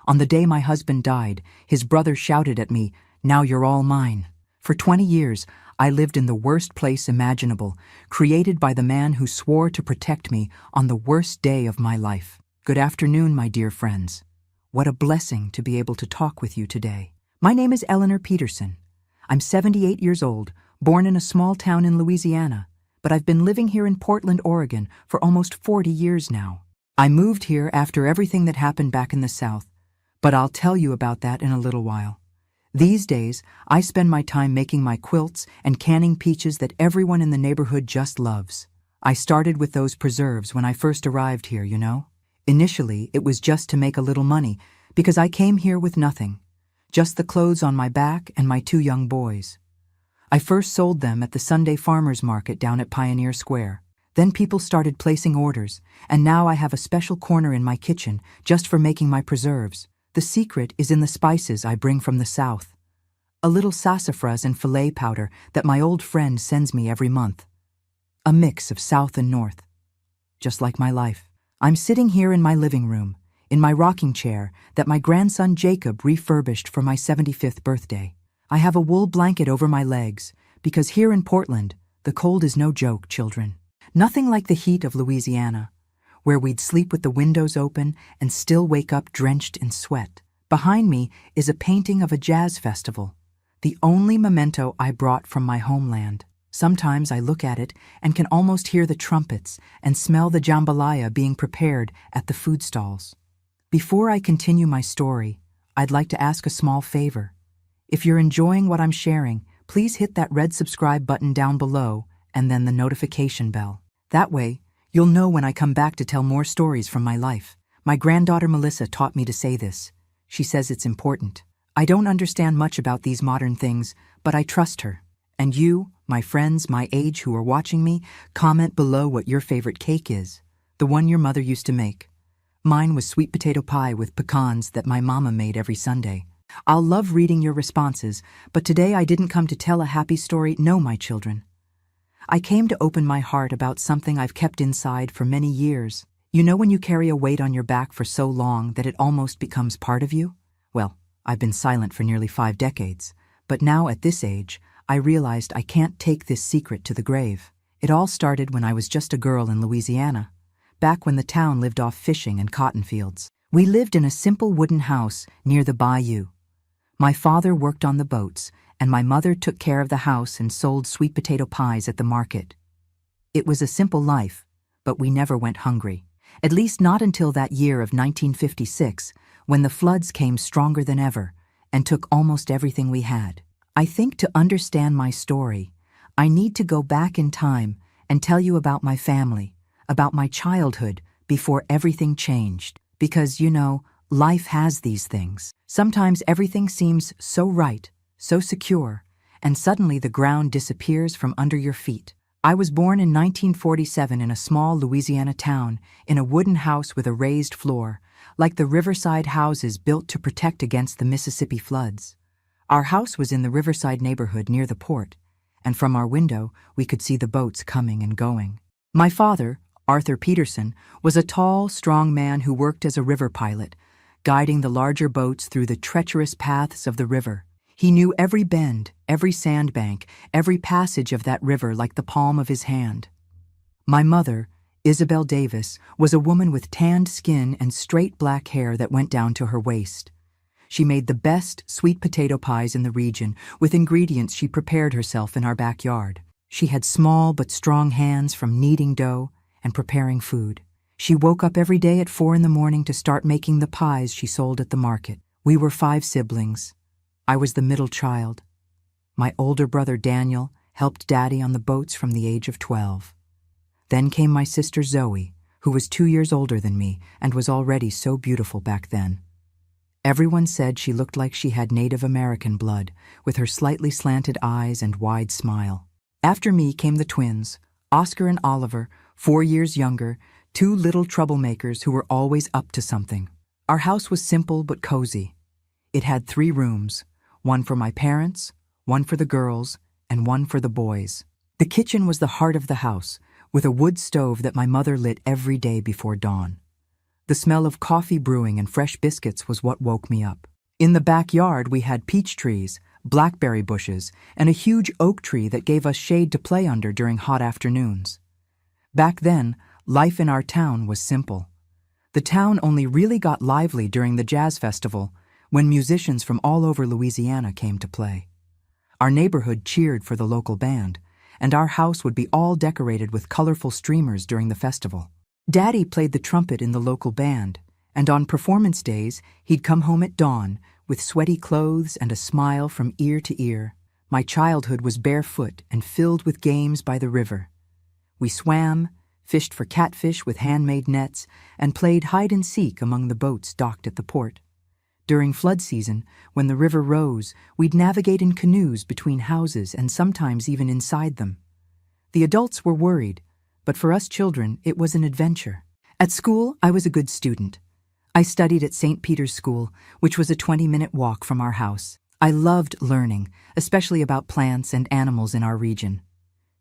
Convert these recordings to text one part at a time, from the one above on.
On the day my husband died, his brother shouted at me, "Now you're all mine." For 20 years, I lived in the worst place imaginable, created by the man who swore to protect me on the worst day of my life. Good afternoon, my dear friends. What a blessing to be able to talk with you today. My name is Eleanor Peterson. I'm 78 years old, born in a small town in Louisiana, but I've been living here in Portland, Oregon for almost 40 years now. I moved here after everything that happened back in the South, but I'll tell you about that in a little while. These days, I spend my time making my quilts and canning peaches that everyone in the neighborhood just loves. I started with those preserves when I first arrived here, you know. Initially, it was just to make a little money, because I came here with nothing, just the clothes on my back and my 2 young boys. I first sold them at the Sunday farmers market down at Pioneer Square. Then people started placing orders, and now I have a special corner in my kitchen just for making my preserves. The secret is in the spices I bring from the South. A little sassafras and filet powder that my old friend sends me every month. A mix of South and North. Just like my life. I'm sitting here in my living room, in my rocking chair that my grandson Jacob refurbished for my 75th birthday. I have a wool blanket over my legs, because here in Portland, the cold is no joke, children. Nothing like the heat of Louisiana, where we'd sleep with the windows open and still wake up drenched in sweat. Behind me is a painting of a jazz festival, the only memento I brought from my homeland. Sometimes I look at it and can almost hear the trumpets and smell the jambalaya being prepared at the food stalls. Before I continue my story, I'd like to ask a small favor. If you're enjoying what I'm sharing, please hit that red subscribe button down below and then the notification bell. That way, you'll know when I come back to tell more stories from my life. My granddaughter Melissa taught me to say this. She says it's important. I don't understand much about these modern things, but I trust her. And you, my friends my age who are watching me, comment below what your favorite cake is, the one your mother used to make. Mine was sweet potato pie with pecans that my mama made every Sunday. I'll love reading your responses, but today I didn't come to tell a happy story, no, my children. I came to open my heart about something I've kept inside for many years. You know when you carry a weight on your back for so long that it almost becomes part of you? Well, I've been silent for nearly 5 decades, but now at this age, I realized I can't take this secret to the grave. It all started when I was just a girl in Louisiana, back when the town lived off fishing and cotton fields. We lived in a simple wooden house near the bayou. My father worked on the boats, and my mother took care of the house and sold sweet potato pies at the market. It was a simple life, but we never went hungry. At least not until that year of 1956, when the floods came stronger than ever and took almost everything we had. I think to understand my story, I need to go back in time and tell you about my family, about my childhood before everything changed. Because, you know, life has these things. Sometimes everything seems so right, so secure, and suddenly the ground disappears from under your feet. I was born in 1947 in a small Louisiana town, in a wooden house with a raised floor, like the riverside houses built to protect against the Mississippi floods. Our house was in the riverside neighborhood near the port, and from our window we could see the boats coming and going. My father, Arthur Peterson, was a tall, strong man who worked as a river pilot, guiding the larger boats through the treacherous paths of the river. He knew every bend, every sandbank, every passage of that river like the palm of his hand. My mother, Isabel Davis, was a woman with tanned skin and straight black hair that went down to her waist. She made the best sweet potato pies in the region with ingredients she prepared herself in our backyard. She had small but strong hands from kneading dough and preparing food. She woke up every day at 4 in the morning to start making the pies she sold at the market. We were 5 siblings. I was the middle child. My older brother Daniel helped Daddy on the boats from the age of 12. Then came my sister Zoe, who was 2 years older than me and was already so beautiful back then. Everyone said she looked like she had Native American blood, with her slightly slanted eyes and wide smile. After me came the twins, Oscar and Oliver, 4 years younger, 2 little troublemakers who were always up to something. Our house was simple but cozy. It had 3 rooms, one for my parents, one for the girls, and one for the boys. The kitchen was the heart of the house, with a wood stove that my mother lit every day before dawn. The smell of coffee brewing and fresh biscuits was what woke me up. In the backyard, we had peach trees, blackberry bushes, and a huge oak tree that gave us shade to play under during hot afternoons. Back then, life in our town was simple. The town only really got lively during the jazz festival, when musicians from all over Louisiana came to play. Our neighborhood cheered for the local band, and our house would be all decorated with colorful streamers during the festival. Daddy played the trumpet in the local band, and on performance days, he'd come home at dawn with sweaty clothes and a smile from ear to ear. My childhood was barefoot and filled with games by the river. We swam, fished for catfish with handmade nets, and played hide-and-seek among the boats docked at the port. During flood season, when the river rose, we'd navigate in canoes between houses and sometimes even inside them. The adults were worried, but for us children, it was an adventure. At school, I was a good student. I studied at St. Peter's School, which was a 20-minute walk from our house. I loved learning, especially about plants and animals in our region.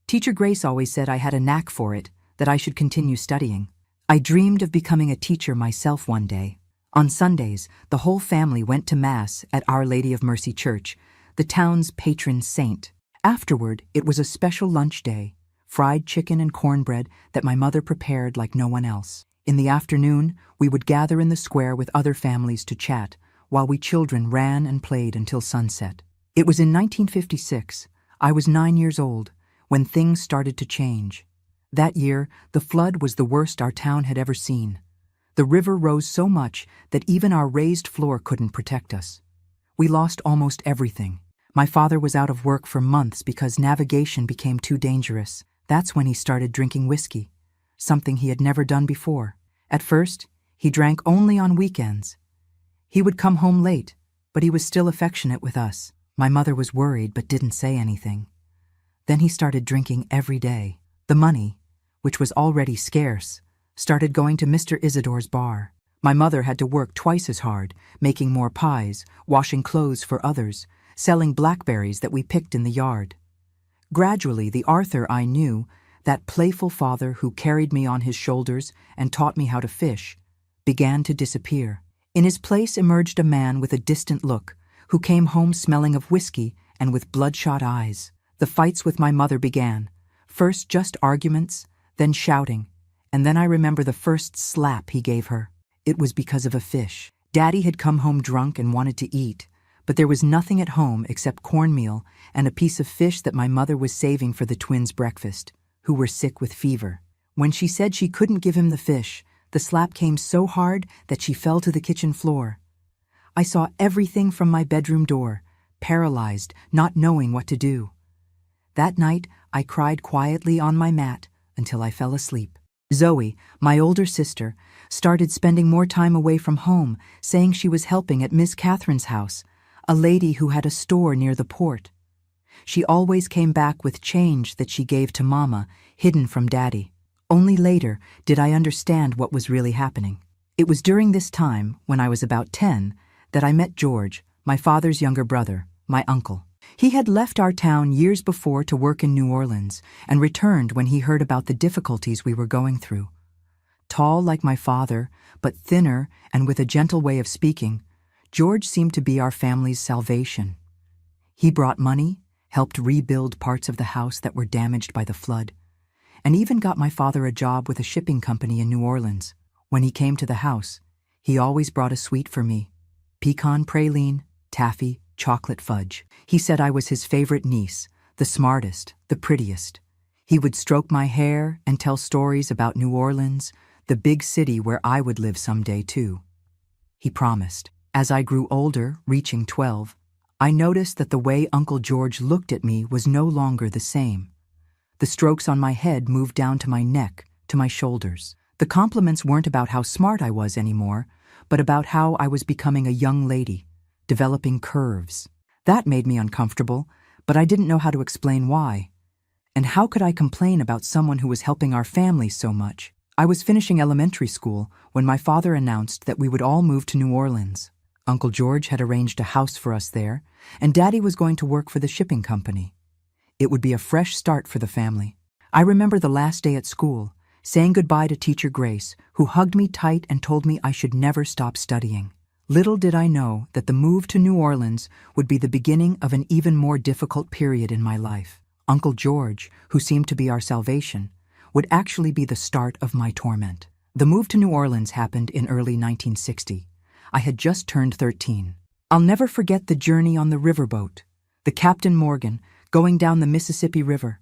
Teacher Grace always said I had a knack for it, that I should continue studying. I dreamed of becoming a teacher myself one day. On Sundays, the whole family went to Mass at Our Lady of Mercy Church, the town's patron saint. Afterward, it was a special lunch day, fried chicken and cornbread that my mother prepared like no one else. In the afternoon, we would gather in the square with other families to chat, while we children ran and played until sunset. It was in 1956, I was 9 years old, when things started to change. That year, the flood was the worst our town had ever seen. The river rose so much that even our raised floor couldn't protect us. We lost almost everything. My father was out of work for months because navigation became too dangerous. That's when he started drinking whiskey, something he had never done before. At first, he drank only on weekends. He would come home late, but he was still affectionate with us. My mother was worried but didn't say anything. Then he started drinking every day. The money, which was already scarce, started going to Mr. Isidore's bar. My mother had to work twice as hard, making more pies, washing clothes for others, selling blackberries that we picked in the yard. Gradually, the Arthur I knew, that playful father who carried me on his shoulders and taught me how to fish, began to disappear. In his place emerged a man with a distant look, who came home smelling of whiskey and with bloodshot eyes. The fights with my mother began, first just arguments, then shouting, and then I remember the first slap he gave her. It was because of a fish. Daddy had come home drunk and wanted to eat, but there was nothing at home except cornmeal and a piece of fish that my mother was saving for the twins' breakfast, who were sick with fever. When she said she couldn't give him the fish, the slap came so hard that she fell to the kitchen floor. I saw everything from my bedroom door, paralyzed, not knowing what to do. That night, I cried quietly on my mat until I fell asleep. Zoe, my older sister, started spending more time away from home, saying she was helping at Miss Catherine's house, a lady who had a store near the port. She always came back with change that she gave to Mama, hidden from Daddy. Only later did I understand what was really happening. It was during this time, when I was about 10, that I met George, my father's younger brother, my uncle. He had left our town years before to work in New Orleans and returned when he heard about the difficulties we were going through. Tall like my father, but thinner and with a gentle way of speaking, George seemed to be our family's salvation. He brought money, helped rebuild parts of the house that were damaged by the flood, and even got my father a job with a shipping company in New Orleans. When he came to the house, he always brought a sweet for me: pecan praline, taffy, chocolate fudge. He said I was his favorite niece, the smartest, the prettiest. He would stroke my hair and tell stories about New Orleans, the big city where I would live someday too. He promised. As I grew older, reaching 12, I noticed that the way Uncle George looked at me was no longer the same. The strokes on my head moved down to my neck, to my shoulders. The compliments weren't about how smart I was anymore, but about how I was becoming a young lady, developing curves. That made me uncomfortable, but I didn't know how to explain why. And how could I complain about someone who was helping our family so much? I was finishing elementary school when my father announced that we would all move to New Orleans. Uncle George had arranged a house for us there, and Daddy was going to work for the shipping company. It would be a fresh start for the family. I remember the last day at school, saying goodbye to Teacher Grace, who hugged me tight and told me I should never stop studying. Little did I know that the move to New Orleans would be the beginning of an even more difficult period in my life. Uncle George, who seemed to be our salvation, would actually be the start of my torment. The move to New Orleans happened in early 1960. I had just turned 13. I'll never forget the journey on the riverboat, the Captain Morgan, going down the Mississippi River.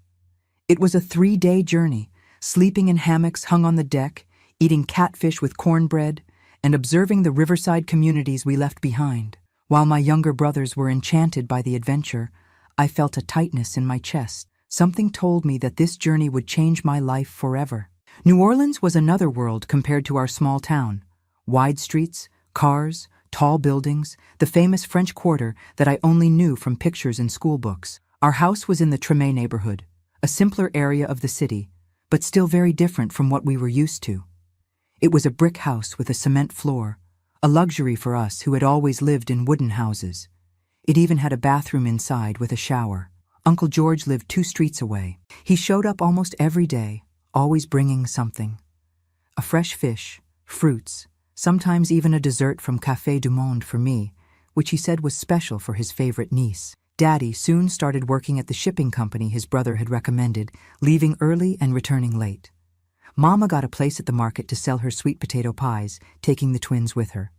It was a 3-day journey, sleeping in hammocks hung on the deck, eating catfish with cornbread, and observing the riverside communities we left behind. While my younger brothers were enchanted by the adventure, I felt a tightness in my chest. Something told me that this journey would change my life forever. New Orleans was another world compared to our small town. Wide streets, cars, tall buildings, the famous French Quarter that I only knew from pictures in school books. Our house was in the Treme neighborhood, a simpler area of the city, but still very different from what we were used to. It was a brick house with a cement floor, a luxury for us who had always lived in wooden houses. It even had a bathroom inside with a shower. Uncle George lived 2 streets away. He showed up almost every day, always bringing something. A fresh fish, fruits, sometimes even a dessert from Café du Monde for me, which he said was special for his favorite niece. Daddy soon started working at the shipping company his brother had recommended, leaving early and returning late. Mama got a place at the market to sell her sweet potato pies, taking the twins with her.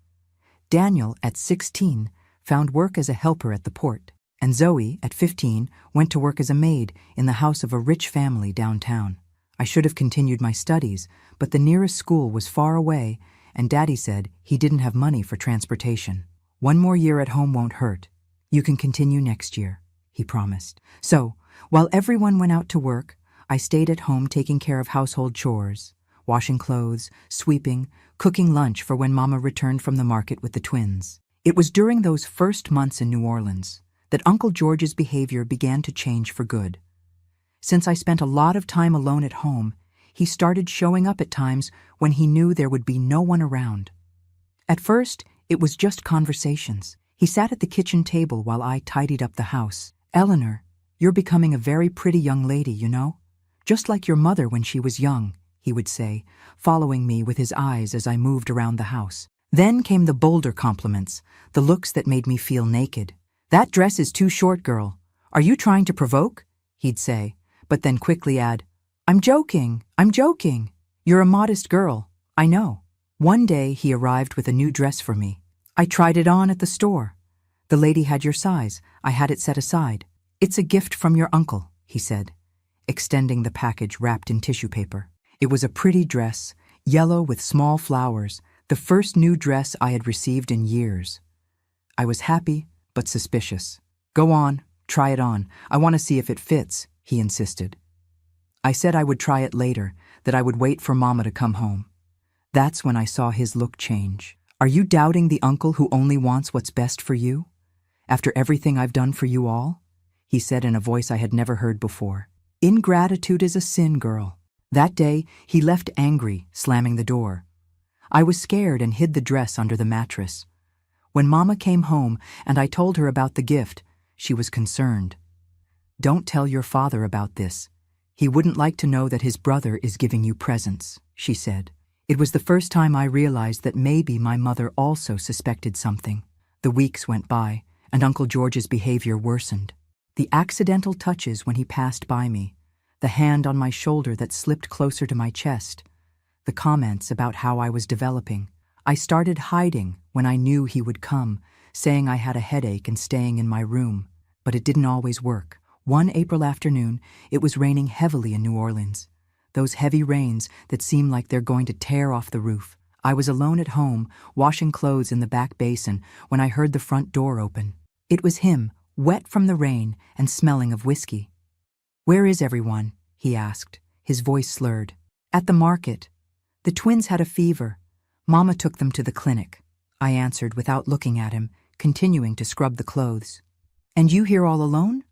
Daniel, at 16, found work as a helper at the port, and Zoe, at 15, went to work as a maid in the house of a rich family downtown. I should have continued my studies, but the nearest school was far away, and Daddy said he didn't have money for transportation. 1 more year at home won't hurt. You can continue next year, he promised. So, while everyone went out to work, I stayed at home taking care of household chores, washing clothes, sweeping, cooking lunch for when Mama returned from the market with the twins. It was during those first months in New Orleans that Uncle George's behavior began to change for good. Since I spent a lot of time alone at home, he started showing up at times when he knew there would be no one around. At first, it was just conversations. He sat at the kitchen table while I tidied up the house. "Eleanor, you're becoming a very pretty young lady, you know? Just like your mother when she was young," he would say, following me with his eyes as I moved around the house. Then came the bolder compliments, the looks that made me feel naked. "That dress is too short, girl. Are you trying to provoke?" he'd say, but then quickly add, I'm joking. You're a modest girl, I know." One day he arrived with a new dress for me. "I tried it on at the store. The lady had your size. I had it set aside. It's a gift from your uncle," he said, extending the package wrapped in tissue paper. It was a pretty dress, yellow with small flowers, the first new dress I had received in years. I was happy, but suspicious. "Go on, try it on. I want to see if it fits," he insisted. I said I would try it later, that I would wait for Mama to come home. That's when I saw his look change. "Are you doubting the uncle who only wants what's best for you? After everything I've done for you all?" he said in a voice I had never heard before. "Ingratitude is a sin, girl." That day, he left angry, slamming the door. I was scared and hid the dress under the mattress. When Mama came home and I told her about the gift, she was concerned. "Don't tell your father about this. He wouldn't like to know that his brother is giving you presents," she said. It was the first time I realized that maybe my mother also suspected something. The weeks went by, and Uncle George's behavior worsened. The accidental touches when he passed by me, the hand on my shoulder that slipped closer to my chest, the comments about how I was developing. I started hiding when I knew he would come, saying I had a headache and staying in my room. But it didn't always work. One April afternoon, it was raining heavily in New Orleans. Those heavy rains that seem like they're going to tear off the roof. I was alone at home, washing clothes in the back basin, when I heard the front door open. It was him, wet from the rain and smelling of whiskey. "Where is everyone?" he asked, his voice slurred. "At the market. The twins had a fever. Mama took them to the clinic," I answered without looking at him, continuing to scrub the clothes. "And you here all alone?"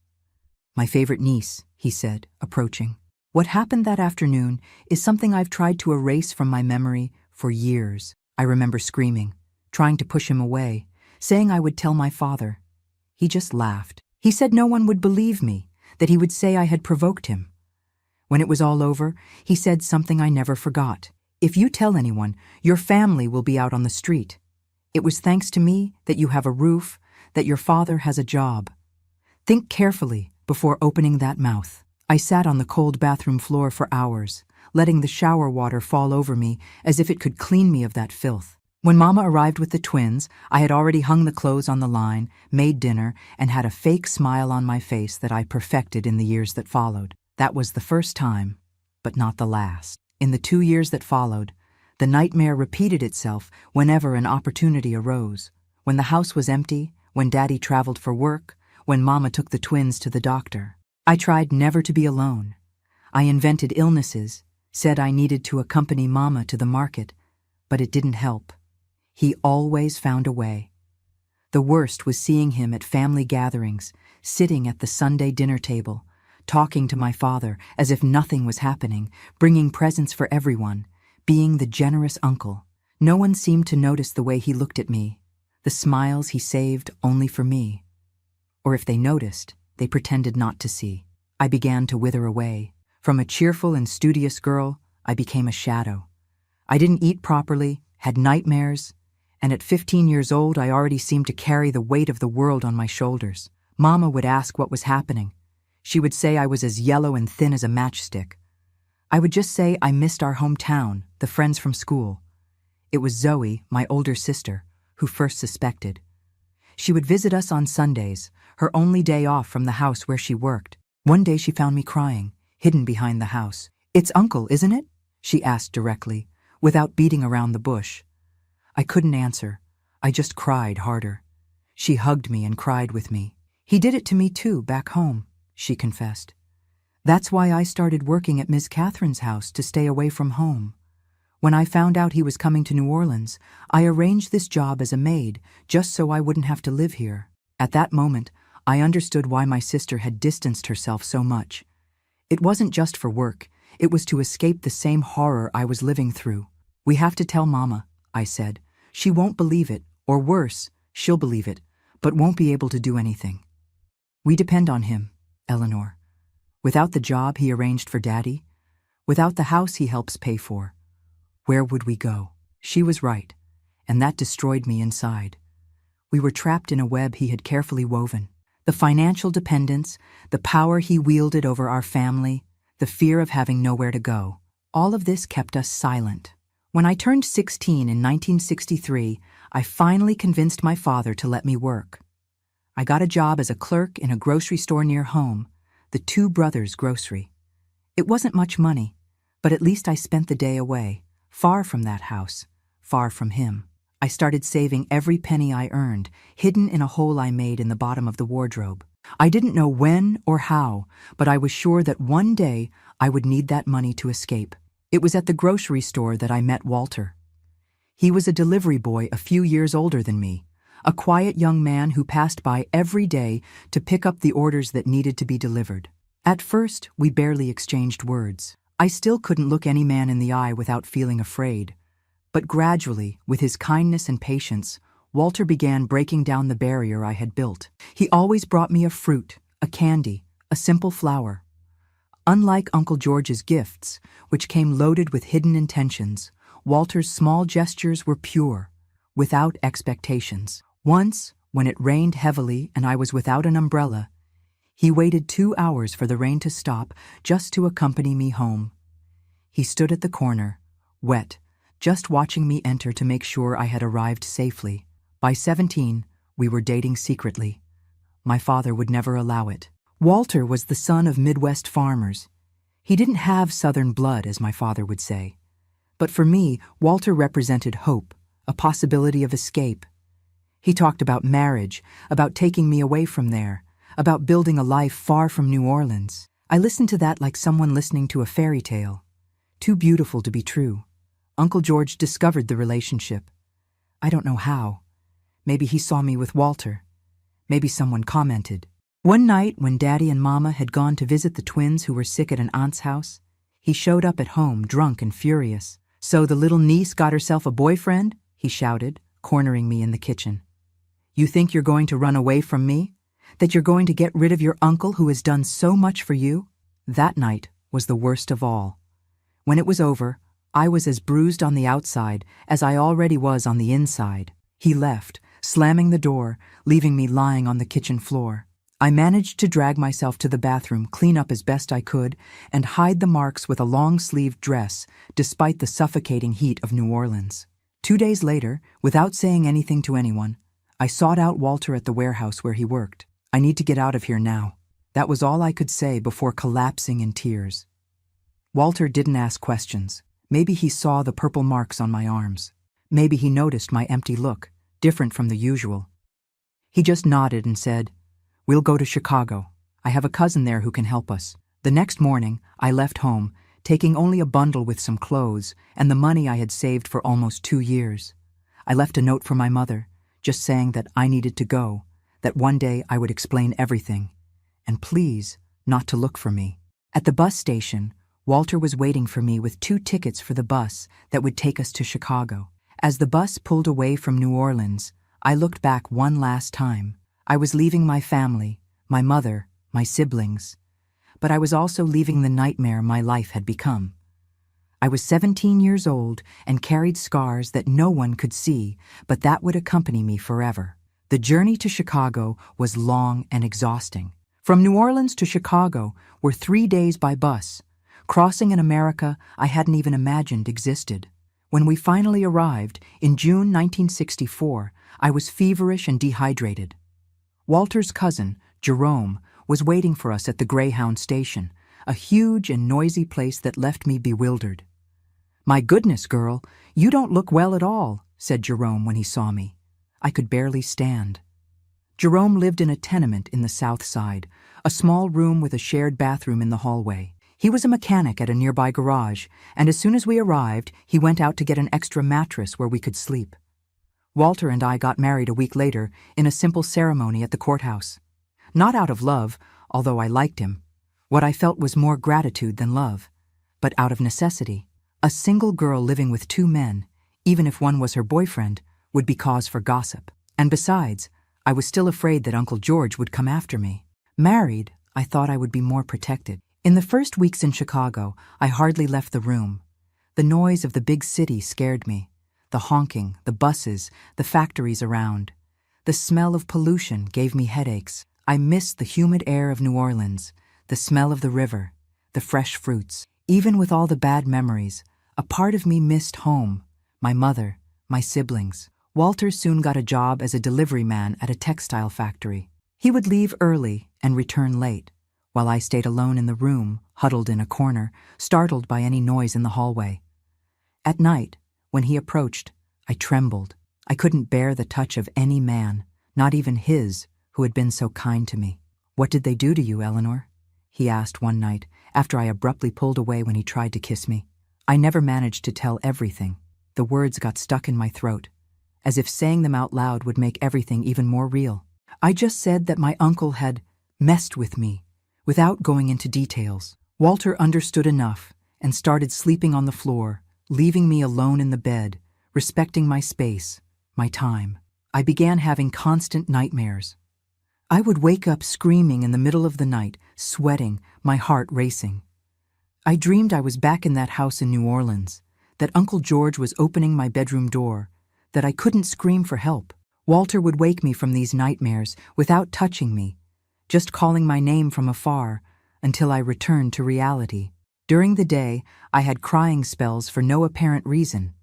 "My favorite niece," he said, approaching. What happened that afternoon is something I've tried to erase from my memory for years. I remember screaming, trying to push him away, saying I would tell my father. He just laughed. He said no one would believe me, that he would say I had provoked him. When it was all over, he said something I never forgot. If you tell anyone, your family will be out on the street. It was thanks to me that you have a roof, that your father has a job. Think carefully before opening that mouth. I sat on the cold bathroom floor for hours, letting the shower water fall over me as if it could clean me of that filth. When Mama arrived with the twins, I had already hung the clothes on the line, made dinner, and had a fake smile on my face that I perfected in the years that followed. That was the first time, but not the last. In the 2 years that followed, the nightmare repeated itself whenever an opportunity arose. When the house was empty, when Daddy traveled for work, when Mama took the twins to the doctor. I tried never to be alone. I invented illnesses, said I needed to accompany Mama to the market, but it didn't help. He always found a way. The worst was seeing him at family gatherings, sitting at the Sunday dinner table, talking to my father as if nothing was happening, bringing presents for everyone, being the generous uncle. No one seemed to notice the way he looked at me, the smiles he saved only for me. Or if they noticed, they pretended not to see. I began to wither away. From a cheerful and studious girl, I became a shadow. I didn't eat properly, had nightmares, and at 15 years old I already seemed to carry the weight of the world on my shoulders. Mama would ask what was happening. She would say I was as yellow and thin as a matchstick. I would just say I missed our hometown, the friends from school. It was Zoe, my older sister, who first suspected. She would visit us on Sundays, her only day off from the house where she worked. One day she found me crying, hidden behind the house. "It's Uncle, isn't it?" she asked directly, without beating around the bush. I couldn't answer. I just cried harder. She hugged me and cried with me. "He did it to me too, back home," she confessed. "That's why I started working at Miss Catherine's house to stay away from home. When I found out he was coming to New Orleans, I arranged this job as a maid, just so I wouldn't have to live here." At that moment, I understood why my sister had distanced herself so much. It wasn't just for work, it was to escape the same horror I was living through. "We have to tell Mama," I said. "She won't believe it, or worse, she'll believe it, but won't be able to do anything. We depend on him, Eleanor. Without the job he arranged for Daddy, without the house he helps pay for, where would we go?" She was right, and that destroyed me inside. We were trapped in a web he had carefully woven. The financial dependence, the power he wielded over our family, the fear of having nowhere to go. All of this kept us silent. When I turned 16 in 1963, I finally convinced my father to let me work. I got a job as a clerk in a grocery store near home, the Two Brothers Grocery. It wasn't much money, but at least I spent the day away, far from that house, far from him. I started saving every penny I earned, hidden in a hole I made in the bottom of the wardrobe. I didn't know when or how, but I was sure that one day I would need that money to escape. It was at the grocery store that I met Walter. He was a delivery boy a few years older than me, a quiet young man who passed by every day to pick up the orders that needed to be delivered. At first, we barely exchanged words. I still couldn't look any man in the eye without feeling afraid. But gradually, with his kindness and patience, Walter began breaking down the barrier I had built. He always brought me a fruit, a candy, a simple flower. Unlike Uncle George's gifts, which came loaded with hidden intentions, Walter's small gestures were pure, without expectations. Once, when it rained heavily and I was without an umbrella, he waited 2 hours for the rain to stop just to accompany me home. He stood at the corner, wet, just watching me enter to make sure I had arrived safely. By 17, we were dating secretly. My father would never allow it. Walter was the son of Midwest farmers. He didn't have Southern blood, as my father would say. But for me, Walter represented hope, a possibility of escape. He talked about marriage, about taking me away from there, about building a life far from New Orleans. I listened to that like someone listening to a fairy tale. Too beautiful to be true. Uncle George discovered the relationship. I don't know how. Maybe he saw me with Walter. Maybe someone commented. One night, when Daddy and Mama had gone to visit the twins who were sick at an aunt's house, he showed up at home, drunk and furious. "So the little niece got herself a boyfriend?" he shouted, cornering me in the kitchen. "You think you're going to run away from me? That you're going to get rid of your uncle who has done so much for you?" That night, was the worst of all. When it was over, I was as bruised on the outside as I already was on the inside. He left, slamming the door, leaving me lying on the kitchen floor. I managed to drag myself to the bathroom, clean up as best I could, and hide the marks with a long-sleeved dress, despite the suffocating heat of New Orleans. 2 days later, without saying anything to anyone, I sought out Walter at the warehouse where he worked. "I need to get out of here now." That was all I could say before collapsing in tears. Walter didn't ask questions. Maybe he saw the purple marks on my arms. Maybe he noticed my empty look, different from the usual. He just nodded and said, "We'll go to Chicago. I have a cousin there who can help us." The next morning, I left home, taking only a bundle with some clothes and the money I had saved for almost 2 years. I left a note for my mother, just saying that I needed to go, that one day I would explain everything, and please not to look for me. At the bus station, Walter was waiting for me with 2 tickets for the bus that would take us to Chicago. As the bus pulled away from New Orleans, I looked back one last time. I was leaving my family, my mother, my siblings, but I was also leaving the nightmare my life had become. I was 17 years old and carried scars that no one could see, but that would accompany me forever. The journey to Chicago was long and exhausting. From New Orleans to Chicago were 3 days by bus, crossing an America I hadn't even imagined existed. When we finally arrived, in June 1964, I was feverish and dehydrated. Walter's cousin, Jerome, was waiting for us at the Greyhound station, a huge and noisy place that left me bewildered. "My goodness, girl, you don't look well at all," said Jerome when he saw me. I could barely stand. Jerome lived in a tenement in the South Side, a small room with a shared bathroom in the hallway. He was a mechanic at a nearby garage, and as soon as we arrived, he went out to get an extra mattress where we could sleep. Walter and I got married a week later in a simple ceremony at the courthouse. Not out of love, although I liked him. What I felt was more gratitude than love, but out of necessity. A single girl living with 2 men, even if one was her boyfriend, would be cause for gossip. And besides, I was still afraid that Uncle George would come after me. Married, I thought I would be more protected. In the first weeks in Chicago, I hardly left the room. The noise of the big city scared me. The honking, the buses, the factories around. The smell of pollution gave me headaches. I missed the humid air of New Orleans, the smell of the river, the fresh fruits. Even with all the bad memories, a part of me missed home, my mother, my siblings. Walter soon got a job as a delivery man at a textile factory. He would leave early and return late, while I stayed alone in the room, huddled in a corner, startled by any noise in the hallway. At night, when he approached, I trembled. I couldn't bear the touch of any man, not even his, who had been so kind to me. "What did they do to you, Eleanor?" he asked one night, after I abruptly pulled away when he tried to kiss me. I never managed to tell everything. The words got stuck in my throat, as if saying them out loud would make everything even more real. I just said that my uncle had messed with me, without going into details. Walter understood enough and started sleeping on the floor, leaving me alone in the bed, respecting my space, my time. I began having constant nightmares. I would wake up screaming in the middle of the night, sweating, my heart racing. I dreamed I was back in that house in New Orleans, that Uncle George was opening my bedroom door, that I couldn't scream for help. Walter would wake me from these nightmares without touching me, just calling my name from afar until I returned to reality. During the day, I had crying spells for no apparent reason.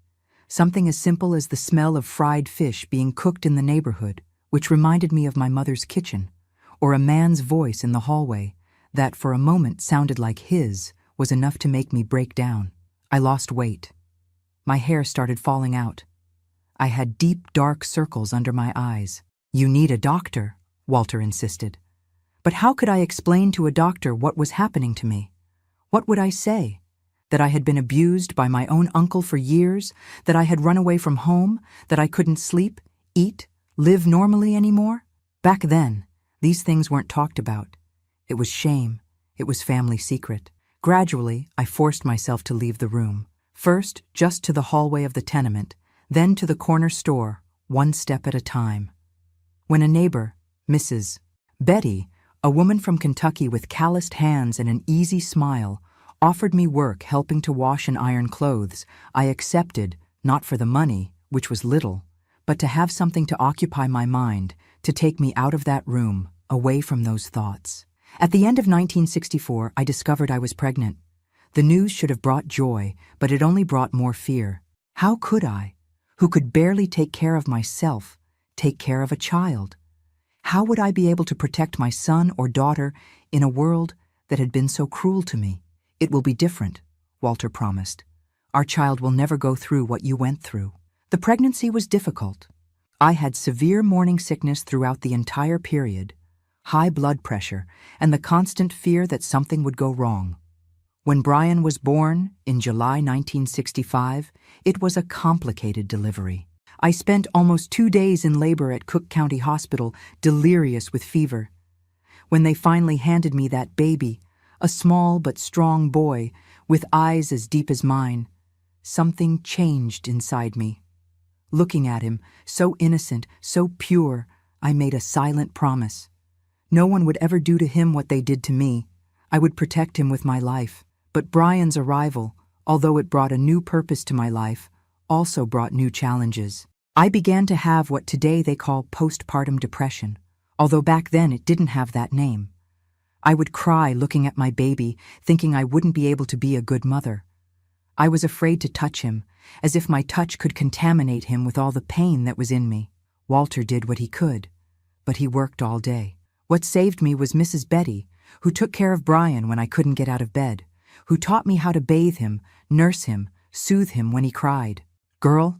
Something as simple as the smell of fried fish being cooked in the neighborhood, which reminded me of my mother's kitchen, or a man's voice in the hallway that for a moment sounded like his, was enough to make me break down. I lost weight. My hair started falling out. I had deep, dark circles under my eyes. "You need a doctor," Walter insisted. But how could I explain to a doctor what was happening to me? What would I say? That I had been abused by my own uncle for years, that I had run away from home, that I couldn't sleep, eat, live normally anymore? Back then, these things weren't talked about. It was shame. It was family secret. Gradually, I forced myself to leave the room. First, just to the hallway of the tenement, then to the corner store, one step at a time. When a neighbor, Mrs. Betty, a woman from Kentucky with calloused hands and an easy smile, offered me work helping to wash and iron clothes. I accepted, not for the money, which was little, but to have something to occupy my mind, to take me out of that room, away from those thoughts. At the end of 1964, I discovered I was pregnant. The news should have brought joy, but it only brought more fear. How could I, who could barely take care of myself, take care of a child? How would I be able to protect my son or daughter in a world that had been so cruel to me? It will be different, Walter promised. Our child will never go through what you went through. The pregnancy was difficult. I had severe morning sickness throughout the entire period, high blood pressure, and the constant fear that something would go wrong. When Brian was born, in July 1965, it was a complicated delivery. I spent almost 2 days in labor at Cook County Hospital, delirious with fever. When they finally handed me that baby, a small but strong boy, with eyes as deep as mine, something changed inside me. Looking at him, so innocent, so pure, I made a silent promise. No one would ever do to him what they did to me. I would protect him with my life. But Brian's arrival, although it brought a new purpose to my life, also brought new challenges. I began to have what today they call postpartum depression, although back then it didn't have that name. I would cry looking at my baby, thinking I wouldn't be able to be a good mother. I was afraid to touch him, as if my touch could contaminate him with all the pain that was in me. Walter did what he could, but he worked all day. What saved me was Mrs. Betty, who took care of Brian when I couldn't get out of bed, who taught me how to bathe him, nurse him, soothe him when he cried. "Girl,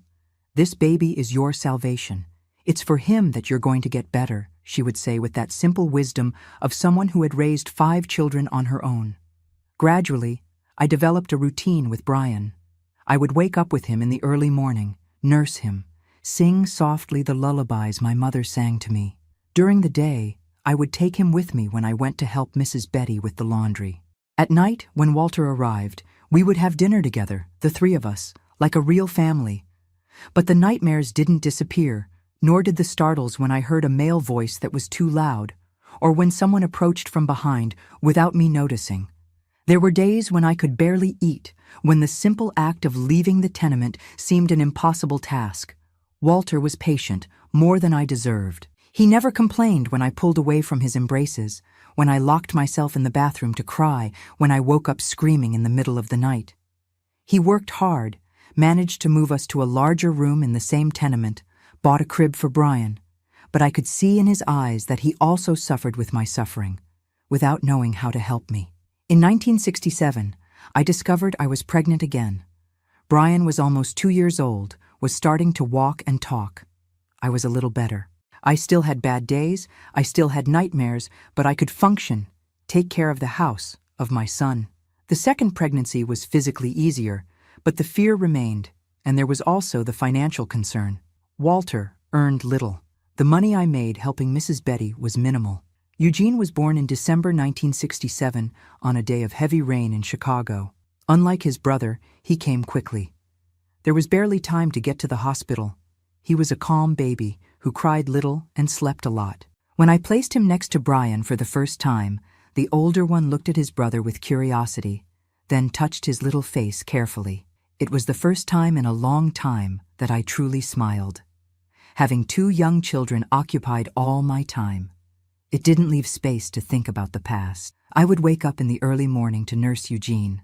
this baby is your salvation. It's for him that you're going to get better," she would say with that simple wisdom of someone who had raised 5 children on her own. Gradually, I developed a routine with Brian. I would wake up with him in the early morning, nurse him, sing softly the lullabies my mother sang to me. During the day, I would take him with me when I went to help Mrs. Betty with the laundry. At night, when Walter arrived, we would have dinner together, the 3 of us, like a real family. But the nightmares didn't disappear, nor did the startles when I heard a male voice that was too loud, or when someone approached from behind without me noticing. There were days when I could barely eat, when the simple act of leaving the tenement seemed an impossible task. Walter was patient, more than I deserved. He never complained when I pulled away from his embraces, when I locked myself in the bathroom to cry, when I woke up screaming in the middle of the night. He worked hard, managed to move us to a larger room in the same tenement, bought a crib for Brian, but I could see in his eyes that he also suffered with my suffering, without knowing how to help me. In 1967, I discovered I was pregnant again. Brian was almost 2 years old, was starting to walk and talk. I was a little better. I still had bad days, I still had nightmares, but I could function, take care of the house, of my son. The second pregnancy was physically easier, but the fear remained, and there was also the financial concern. Walter earned little. The money I made helping Mrs. Betty was minimal. Eugene was born in December 1967 on a day of heavy rain in Chicago. Unlike his brother, he came quickly. There was barely time to get to the hospital. He was a calm baby who cried little and slept a lot. When I placed him next to Brian for the first time, the older one looked at his brother with curiosity, then touched his little face carefully. It was the first time in a long time that I truly smiled. Having 2 young children occupied all my time. It didn't leave space to think about the past. I would wake up in the early morning to nurse Eugene.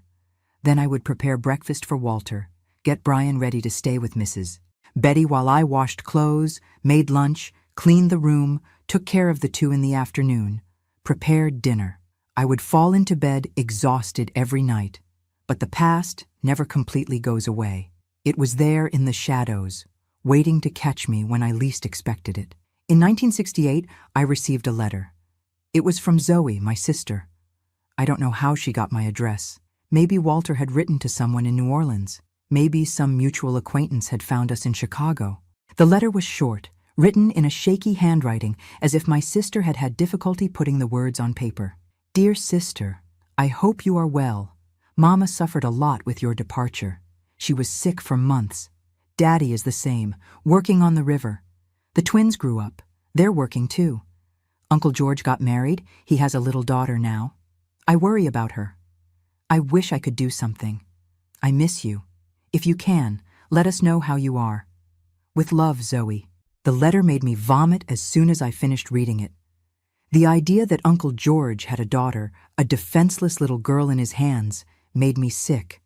Then I would prepare breakfast for Walter, get Brian ready to stay with Mrs. Betty while I washed clothes, made lunch, cleaned the room, took care of the 2 in the afternoon, prepared dinner. I would fall into bed exhausted every night, but the past never completely goes away. It was there in the shadows, waiting to catch me when I least expected it. In 1968, I received a letter. It was from Zoe, my sister. I don't know how she got my address. Maybe Walter had written to someone in New Orleans. Maybe some mutual acquaintance had found us in Chicago. The letter was short, written in a shaky handwriting, as if my sister had had difficulty putting the words on paper. "Dear sister, I hope you are well. Mama suffered a lot with your departure. She was sick for months. Daddy is the same, working on the river. The twins grew up. They're working too. Uncle George got married. He has a little daughter now. I worry about her. I wish I could do something. I miss you. If you can, let us know how you are. With love, Zoe." The letter made me vomit as soon as I finished reading it. The idea that Uncle George had a daughter, a defenseless little girl in his hands, made me sick.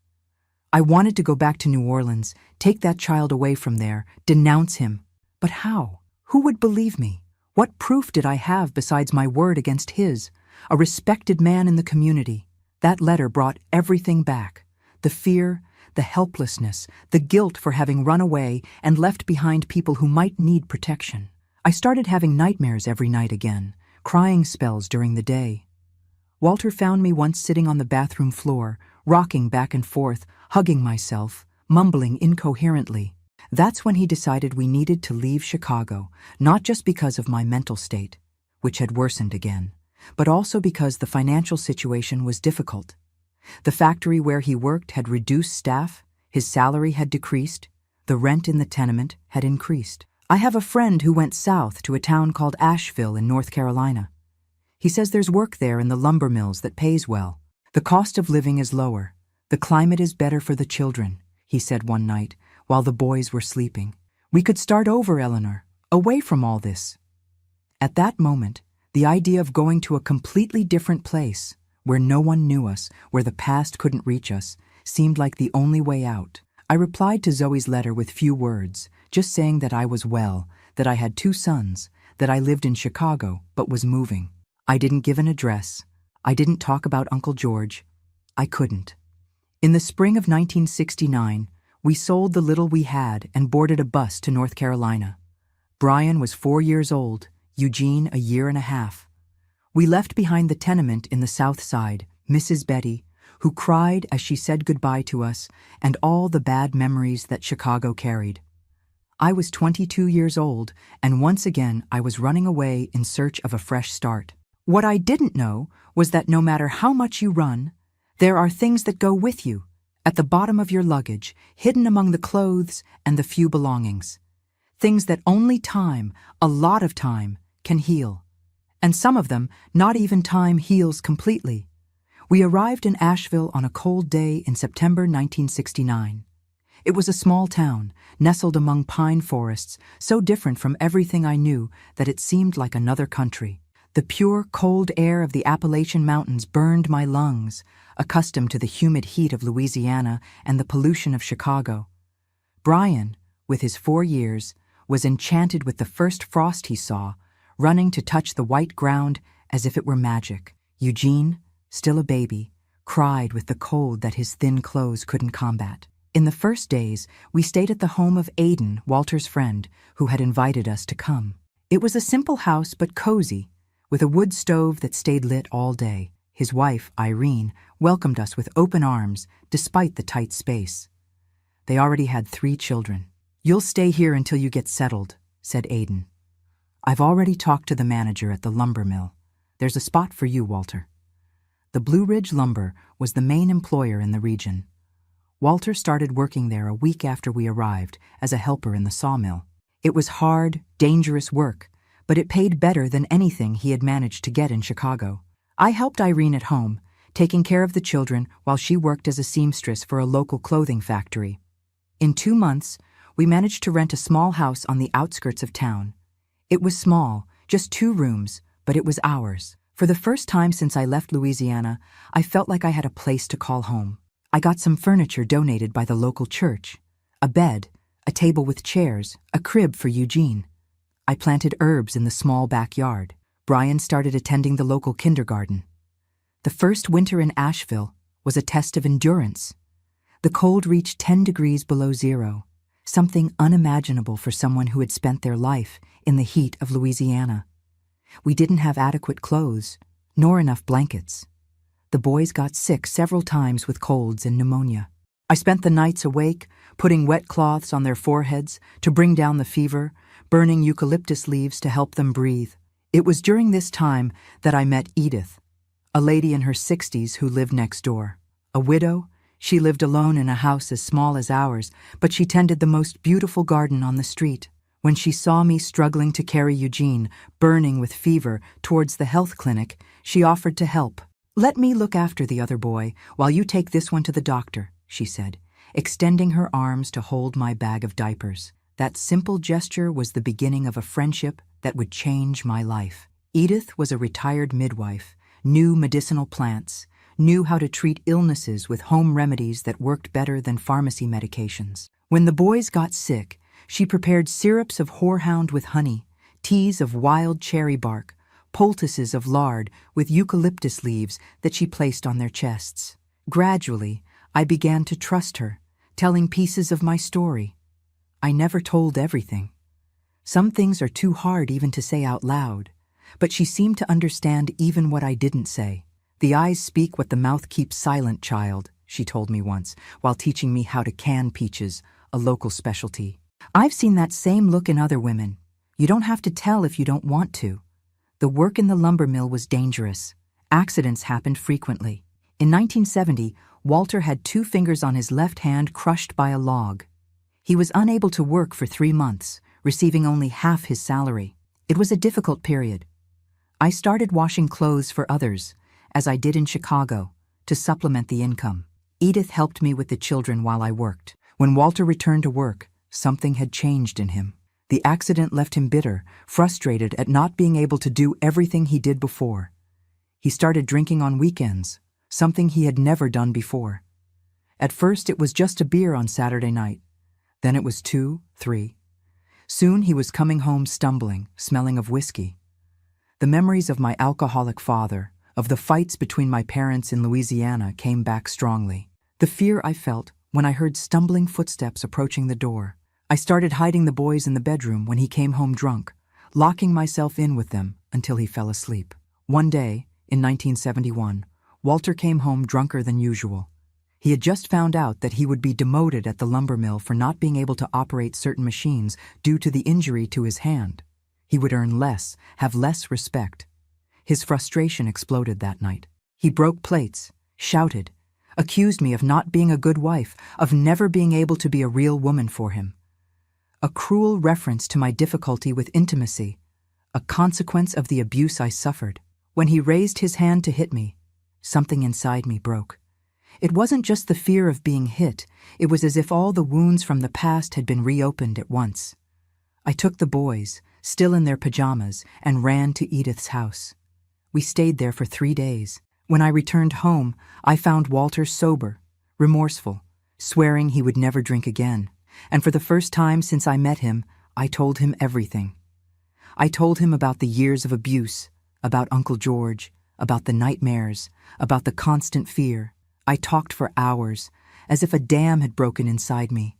I wanted to go back to New Orleans, take that child away from there, denounce him. But how? Who would believe me? What proof did I have besides my word against his, a respected man in the community? That letter brought everything back. The fear, the helplessness, the guilt for having run away and left behind people who might need protection. I started having nightmares every night again, crying spells during the day. Walter found me once sitting on the bathroom floor, rocking back and forth, hugging myself, mumbling incoherently. That's when he decided we needed to leave Chicago, not just because of my mental state, which had worsened again, but also because the financial situation was difficult. The factory where he worked had reduced staff, his salary had decreased, the rent in the tenement had increased. I have a friend who went south to a town called Asheville in North Carolina. He says there's work there in the lumber mills that pays well. The cost of living is lower. The climate is better for the children, he said one night while the boys were sleeping. We could start over, Eleanor, away from all this. At that moment, the idea of going to a completely different place, where no one knew us, where the past couldn't reach us, seemed like the only way out. I replied to Zoe's letter with few words, just saying that I was well, that I had 2 sons, that I lived in Chicago but was moving. I didn't give an address. I didn't talk about Uncle George. I couldn't. In the spring of 1969, we sold the little we had and boarded a bus to North Carolina. Brian was 4 years old, Eugene a year and a half. We left behind the tenement in the South Side, Mrs. Betty, who cried as she said goodbye to us, and all the bad memories that Chicago carried. I was 22 years old, and once again I was running away in search of a fresh start. What I didn't know was that no matter how much you run, there are things that go with you, at the bottom of your luggage, hidden among the clothes and the few belongings. Things that only time, a lot of time, can heal. And some of them, not even time heals completely. We arrived in Asheville on a cold day in September 1969. It was a small town, nestled among pine forests, so different from everything I knew that it seemed like another country. The pure, cold air of the Appalachian Mountains burned my lungs, accustomed to the humid heat of Louisiana and the pollution of Chicago. Brian, with his 4 years, was enchanted with the first frost he saw, running to touch the white ground as if it were magic. Eugene, still a baby, cried with the cold that his thin clothes couldn't combat. In the first days, we stayed at the home of Aidan, Walter's friend, who had invited us to come. It was a simple house but cozy, with a wood stove that stayed lit all day. His wife, Irene, welcomed us with open arms, despite the tight space. They already had 3 children. "You'll stay here until you get settled," said Aidan. "I've already talked to the manager at the lumber mill. There's a spot for you, Walter." The Blue Ridge Lumber was the main employer in the region. Walter started working there a week after we arrived as a helper in the sawmill. It was hard, dangerous work, but it paid better than anything he had managed to get in Chicago. I helped Irene at home, taking care of the children while she worked as a seamstress for a local clothing factory. In 2 months, we managed to rent a small house on the outskirts of town. It was small, just 2 rooms, but it was ours. For the first time since I left Louisiana, I felt like I had a place to call home. I got some furniture donated by the local church, a bed, a table with chairs, a crib for Eugene. I planted herbs in the small backyard. Brian started attending the local kindergarten. The first winter in Asheville was a test of endurance. The cold reached 10 degrees below zero, something unimaginable for someone who had spent their life in the heat of Louisiana. We didn't have adequate clothes, nor enough blankets. The boys got sick several times with colds and pneumonia. I spent the nights awake, putting wet cloths on their foreheads to bring down the fever, burning eucalyptus leaves to help them breathe. It was during this time that I met Edith, a lady in her 60s who lived next door. A widow, she lived alone in a house as small as ours, but she tended the most beautiful garden on the street. When she saw me struggling to carry Eugene, burning with fever, towards the health clinic, she offered to help. "Let me look after the other boy while you take this one to the doctor," she said, extending her arms to hold my bag of diapers. That simple gesture was the beginning of a friendship that would change my life. Edith was a retired midwife, knew medicinal plants, knew how to treat illnesses with home remedies that worked better than pharmacy medications. When the boys got sick, she prepared syrups of horehound with honey, teas of wild cherry bark, poultices of lard with eucalyptus leaves that she placed on their chests. Gradually, I began to trust her, telling pieces of my story. I never told everything. Some things are too hard even to say out loud, but she seemed to understand even what I didn't say. "The eyes speak what the mouth keeps silent, child," she told me once, while teaching me how to can peaches, a local specialty. I've seen that same look in other women. You don't have to tell if you don't want to. The work in the lumber mill was dangerous. Accidents happened frequently. In 1970, Walter had 2 fingers on his left hand crushed by a log. He was unable to work for 3 months, receiving only half his salary. It was a difficult period. I started washing clothes for others, as I did in Chicago, to supplement the income. Edith helped me with the children while I worked. When Walter returned to work, something had changed in him. The accident left him bitter, frustrated at not being able to do everything he did before. He started drinking on weekends, something he had never done before. At first it was just a beer on Saturday night. Then it was 2, 3. Soon he was coming home stumbling, smelling of whiskey. The memories of my alcoholic father, of the fights between my parents in Louisiana, came back strongly. The fear I felt when I heard stumbling footsteps approaching the door. I started hiding the boys in the bedroom when he came home drunk, locking myself in with them until he fell asleep. One day, in 1971, Walter came home drunker than usual. He had just found out that he would be demoted at the lumber mill for not being able to operate certain machines due to the injury to his hand. He would earn less, have less respect. His frustration exploded that night. He broke plates, shouted, accused me of not being a good wife, of never being able to be a real woman for him. A cruel reference to my difficulty with intimacy, a consequence of the abuse I suffered. When he raised his hand to hit me, something inside me broke. It wasn't just the fear of being hit, it was as if all the wounds from the past had been reopened at once. I took the boys, still in their pajamas, and ran to Edith's house. We stayed there for 3 days. When I returned home, I found Walter sober, remorseful, swearing he would never drink again. And for the first time since I met him, I told him everything. I told him about the years of abuse, about Uncle George, about the nightmares, about the constant fear. I talked for hours, as if a dam had broken inside me.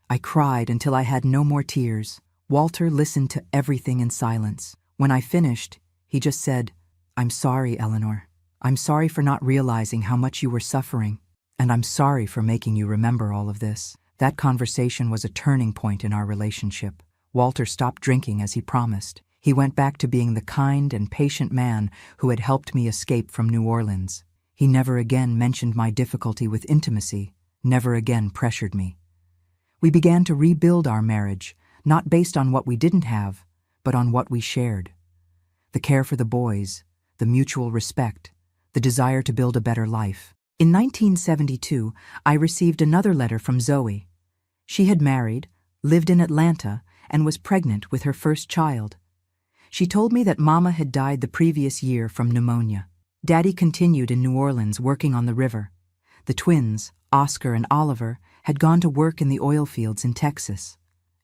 I cried until I had no more tears. Walter listened to everything in silence. When I finished, he just said, "I'm sorry, Eleanor. I'm sorry for not realizing how much you were suffering, and I'm sorry for making you remember all of this." That conversation was a turning point in our relationship. Walter stopped drinking as he promised. He went back to being the kind and patient man who had helped me escape from New Orleans. He never again mentioned my difficulty with intimacy, never again pressured me. We began to rebuild our marriage, not based on what we didn't have, but on what we shared. The care for the boys, the mutual respect, the desire to build a better life. In 1972, I received another letter from Zoe. She had married, lived in Atlanta, and was pregnant with her first child. She told me that Mama had died the previous year from pneumonia. Daddy continued in New Orleans working on the river. The twins, Oscar and Oliver, had gone to work in the oil fields in Texas.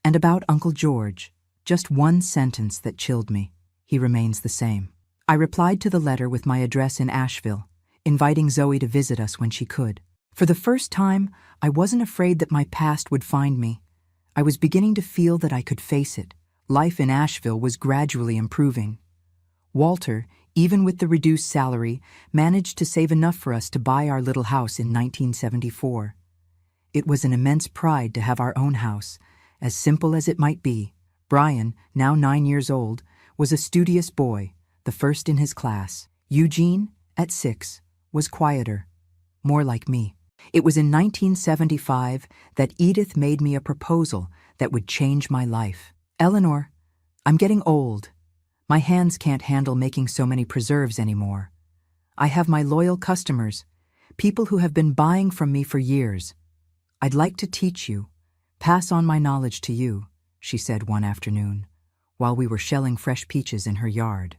And about Uncle George, just one sentence that chilled me. He remains the same. I replied to the letter with my address in Asheville, inviting Zoe to visit us when she could. For the first time, I wasn't afraid that my past would find me. I was beginning to feel that I could face it. Life in Asheville was gradually improving. Walter, even with the reduced salary, managed to save enough for us to buy our little house in 1974. It was an immense pride to have our own house, as simple as it might be. Brian, now 9 years old, was a studious boy, the first in his class. Eugene, at 6, was quieter, more like me. It was in 1975 that Edith made me a proposal that would change my life. "Eleanor, I'm getting old. My hands can't handle making so many preserves anymore. I have my loyal customers, people who have been buying from me for years. I'd like to teach you, pass on my knowledge to you, she said one afternoon, while we were shelling fresh peaches in her yard.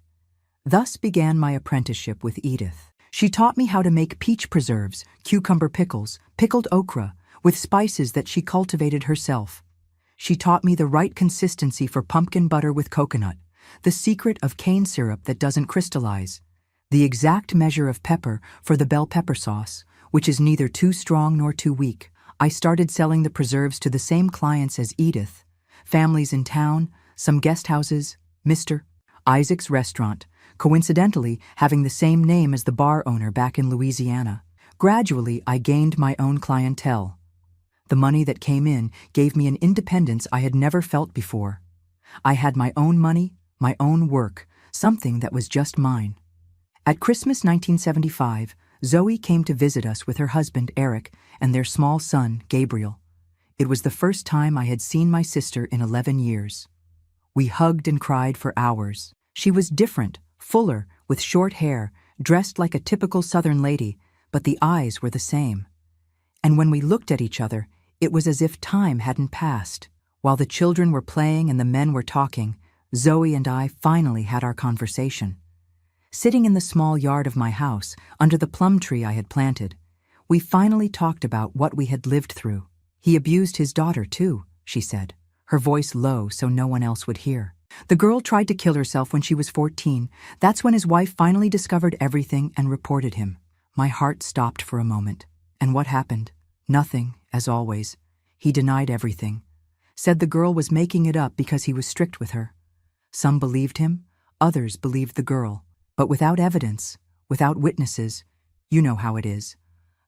Thus began my apprenticeship with Edith. She taught me how to make peach preserves, cucumber pickles, pickled okra, with spices that she cultivated herself. She taught me the right consistency for pumpkin butter with coconut, the secret of cane syrup that doesn't crystallize, the exact measure of pepper for the bell pepper sauce, which is neither too strong nor too weak. I started selling the preserves to the same clients as Edith, families in town, some guest houses, Mr. Isaac's restaurant, coincidentally having the same name as the bar owner back in Louisiana. Gradually, I gained my own clientele. The money that came in gave me an independence I had never felt before. I had my own money, my own work, something that was just mine. At Christmas 1975, Zoe came to visit us with her husband, Eric, and their small son, Gabriel. It was the first time I had seen my sister in 11 years. We hugged and cried for hours. She was different, fuller, with short hair, dressed like a typical Southern lady, but the eyes were the same. And when we looked at each other, it was as if time hadn't passed. While the children were playing and the men were talking, Zoe and I finally had our conversation. Sitting in the small yard of my house, under the plum tree I had planted, we finally talked about what we had lived through. He abused his daughter, too, she said, her voice low so no one else would hear. The girl tried to kill herself when she was 14. That's when his wife finally discovered everything and reported him. My heart stopped for a moment. And what happened? Nothing, as always. He denied everything. Said the girl was making it up because he was strict with her. Some believed him, others believed the girl. But without evidence, without witnesses, you know how it is.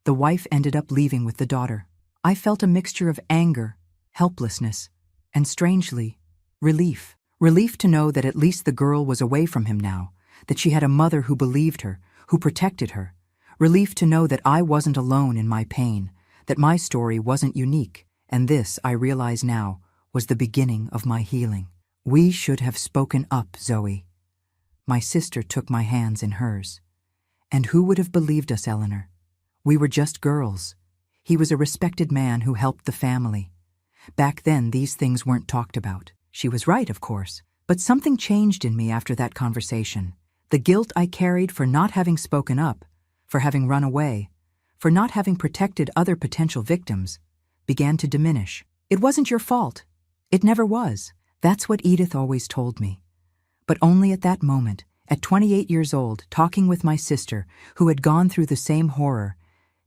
The wife ended up leaving with the daughter. I felt a mixture of anger, helplessness, and strangely, relief. Relief to know that at least the girl was away from him now, that she had a mother who believed her, who protected her. Relief to know that I wasn't alone in my pain, that my story wasn't unique, and this, I realize now, was the beginning of my healing. We should have spoken up, Zoe. My sister took my hands in hers. And who would have believed us, Eleanor? We were just girls. He was a respected man who helped the family. Back then, these things weren't talked about. She was right, of course, but something changed in me after that conversation. The guilt I carried for not having spoken up, for having run away, for not having protected other potential victims, began to diminish. It wasn't your fault. It never was. That's what Edith always told me. But only at that moment, at 28 years old, talking with my sister, who had gone through the same horror,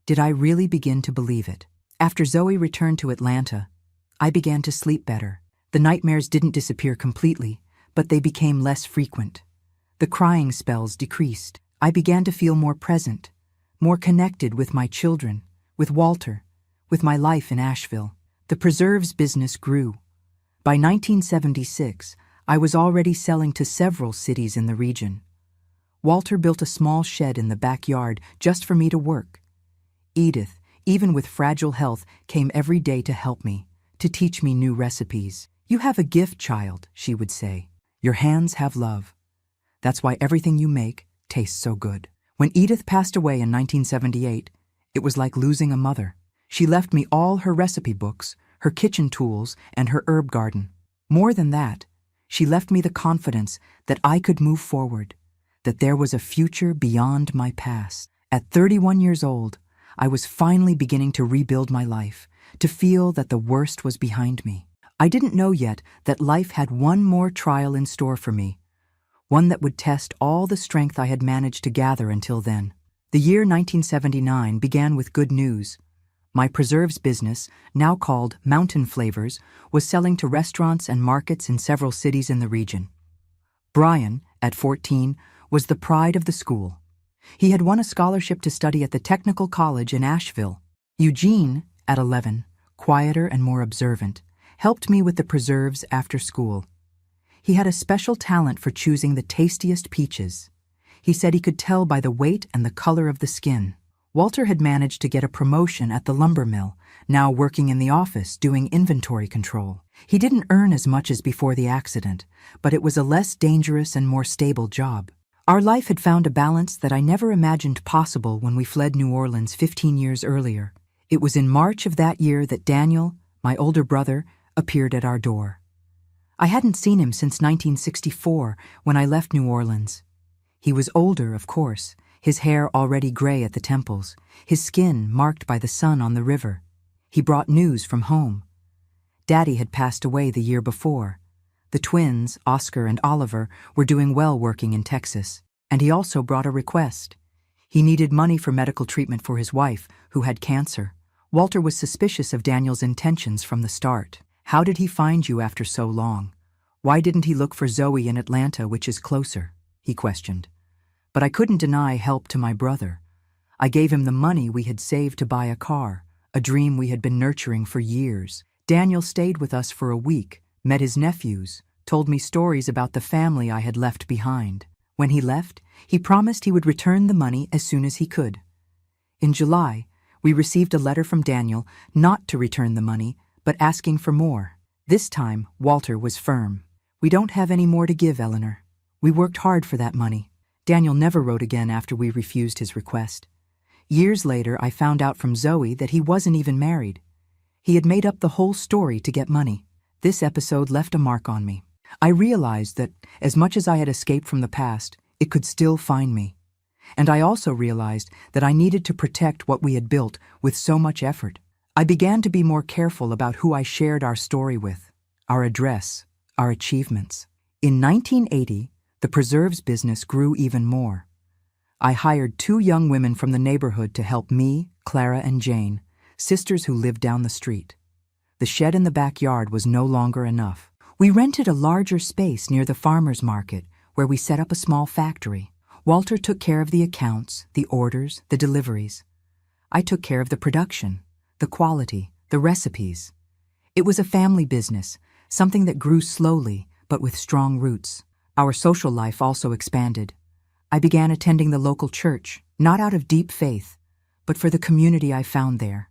did I really begin to believe it. After Zoe returned to Atlanta, I began to sleep better. The nightmares didn't disappear completely, but they became less frequent. The crying spells decreased. I began to feel more present, more connected with my children, with Walter, with my life in Asheville. The preserves business grew. By 1976, I was already selling to several cities in the region. Walter built a small shed in the backyard just for me to work. Edith, even with fragile health, came every day to help me, to teach me new recipes. "You have a gift, child," she would say. "Your hands have love. That's why everything you make tastes so good." When Edith passed away in 1978, it was like losing a mother. She left me all her recipe books, her kitchen tools, and her herb garden. More than that, she left me the confidence that I could move forward, that there was a future beyond my past. At 31 years old, I was finally beginning to rebuild my life, to feel that the worst was behind me. I didn't know yet that life had one more trial in store for me, one that would test all the strength I had managed to gather until then. The year 1979 began with good news. My preserves business, now called Mountain Flavors, was selling to restaurants and markets in several cities in the region. Brian, at 14, was the pride of the school. He had won a scholarship to study at the Technical College in Asheville. Eugene, at 11, quieter and more observant, helped me with the preserves after school. He had a special talent for choosing the tastiest peaches. He said he could tell by the weight and the color of the skin. Walter had managed to get a promotion at the lumber mill, now working in the office doing inventory control. He didn't earn as much as before the accident, but it was a less dangerous and more stable job. Our life had found a balance that I never imagined possible when we fled New Orleans 15 years earlier. It was in March of that year that Daniel, my older brother, appeared at our door. I hadn't seen him since 1964 when I left New Orleans. He was older, of course, his hair already gray at the temples, his skin marked by the sun on the river. He brought news from home. Daddy had passed away the year before. The twins, Oscar and Oliver, were doing well working in Texas, and he also brought a request. He needed money for medical treatment for his wife, who had cancer. Walter was suspicious of Daniel's intentions from the start. How did he find you after so long? Why didn't he look for Zoe in Atlanta, which is closer? He questioned. But I couldn't deny help to my brother. I gave him the money we had saved to buy a car, a dream we had been nurturing for years. Daniel stayed with us for a week, met his nephews, told me stories about the family I had left behind. When he left, he promised he would return the money as soon as he could. In July, we received a letter from Daniel not to return the money, but asking for more. This time, Walter was firm. We don't have any more to give, Eleanor. We worked hard for that money. Daniel never wrote again after we refused his request. Years later, I found out from Zoe that he wasn't even married. He had made up the whole story to get money. This episode left a mark on me. I realized that, as much as I had escaped from the past, it could still find me. And I also realized that I needed to protect what we had built with so much effort. I began to be more careful about who I shared our story with, our address, our achievements. In 1980, the preserves business grew even more. I hired 2 young women from the neighborhood to help me, Clara and Jane, sisters who lived down the street. The shed in the backyard was no longer enough. We rented a larger space near the farmer's market, where we set up a small factory. Walter took care of the accounts, the orders, the deliveries. I took care of the production, the quality, the recipes. It was a family business, something that grew slowly, but with strong roots. Our social life also expanded. I began attending the local church, not out of deep faith, but for the community I found there.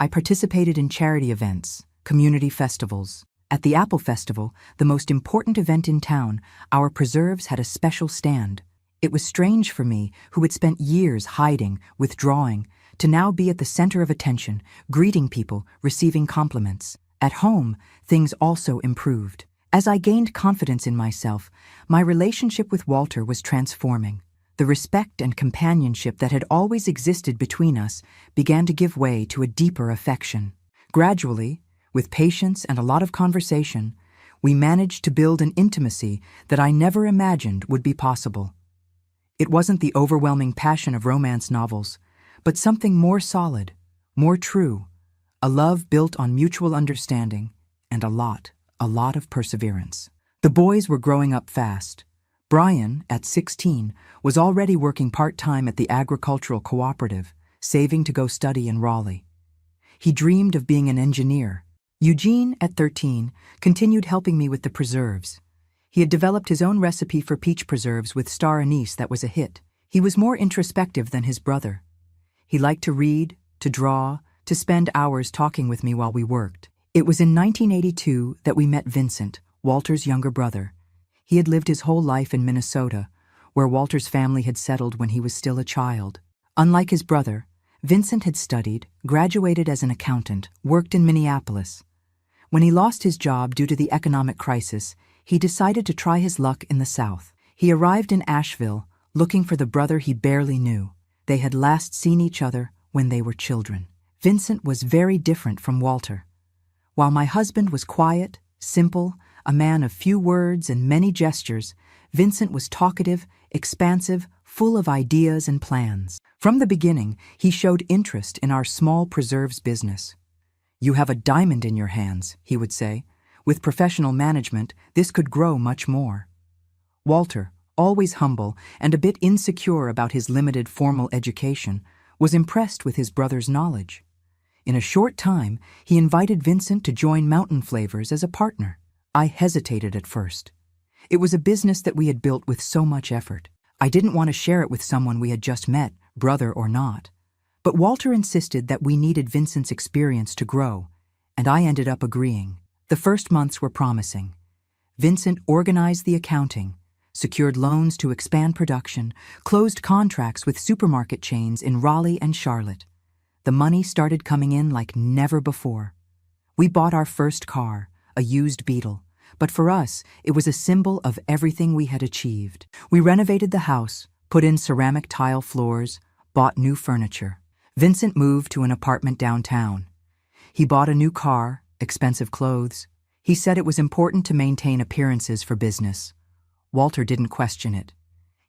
I participated in charity events, community festivals. At the Apple Festival, the most important event in town, our preserves had a special stand. It was strange for me, who had spent years hiding, withdrawing, to now be at the center of attention, greeting people, receiving compliments. At home, things also improved. As I gained confidence in myself, my relationship with Walter was transforming. The respect and companionship that had always existed between us began to give way to a deeper affection. Gradually, with patience and a lot of conversation, we managed to build an intimacy that I never imagined would be possible. It wasn't the overwhelming passion of romance novels, but something more solid, more true, a love built on mutual understanding and a lot of perseverance. The boys were growing up fast. Brian, at 16, was already working part-time at the agricultural cooperative, saving to go study in Raleigh. He dreamed of being an engineer. Eugene, at 13, continued helping me with the preserves. He had developed his own recipe for peach preserves with star anise that was a hit. He was more introspective than his brother. He liked to read, to draw, to spend hours talking with me while we worked. It was in 1982 that we met Vincent, Walter's younger brother. He had lived his whole life in Minnesota, where Walter's family had settled when he was still a child. Unlike his brother, Vincent had studied, graduated as an accountant, worked in Minneapolis. When he lost his job due to the economic crisis, he decided to try his luck in the South. He arrived in Asheville, looking for the brother he barely knew. They had last seen each other when they were children. Vincent was very different from Walter. While my husband was quiet, simple, a man of few words and many gestures, Vincent was talkative, expansive, full of ideas and plans. From the beginning, he showed interest in our small preserves business. "You have a diamond in your hands," he would say. "With professional management, this could grow much more." Walter, always humble and a bit insecure about his limited formal education, was impressed with his brother's knowledge. In a short time, he invited Vincent to join Mountain Flavors as a partner. I hesitated at first. It was a business that we had built with so much effort. I didn't want to share it with someone we had just met, brother or not. But Walter insisted that we needed Vincent's experience to grow, and I ended up agreeing. The first months were promising. Vincent organized the accounting, secured loans to expand production, closed contracts with supermarket chains in Raleigh and Charlotte. The money started coming in like never before. We bought our first car, a used Beetle, but for us, it was a symbol of everything we had achieved. We renovated the house, put in ceramic tile floors, bought new furniture. Vincent moved to an apartment downtown. He bought a new car, expensive clothes. He said it was important to maintain appearances for business. Walter didn't question it.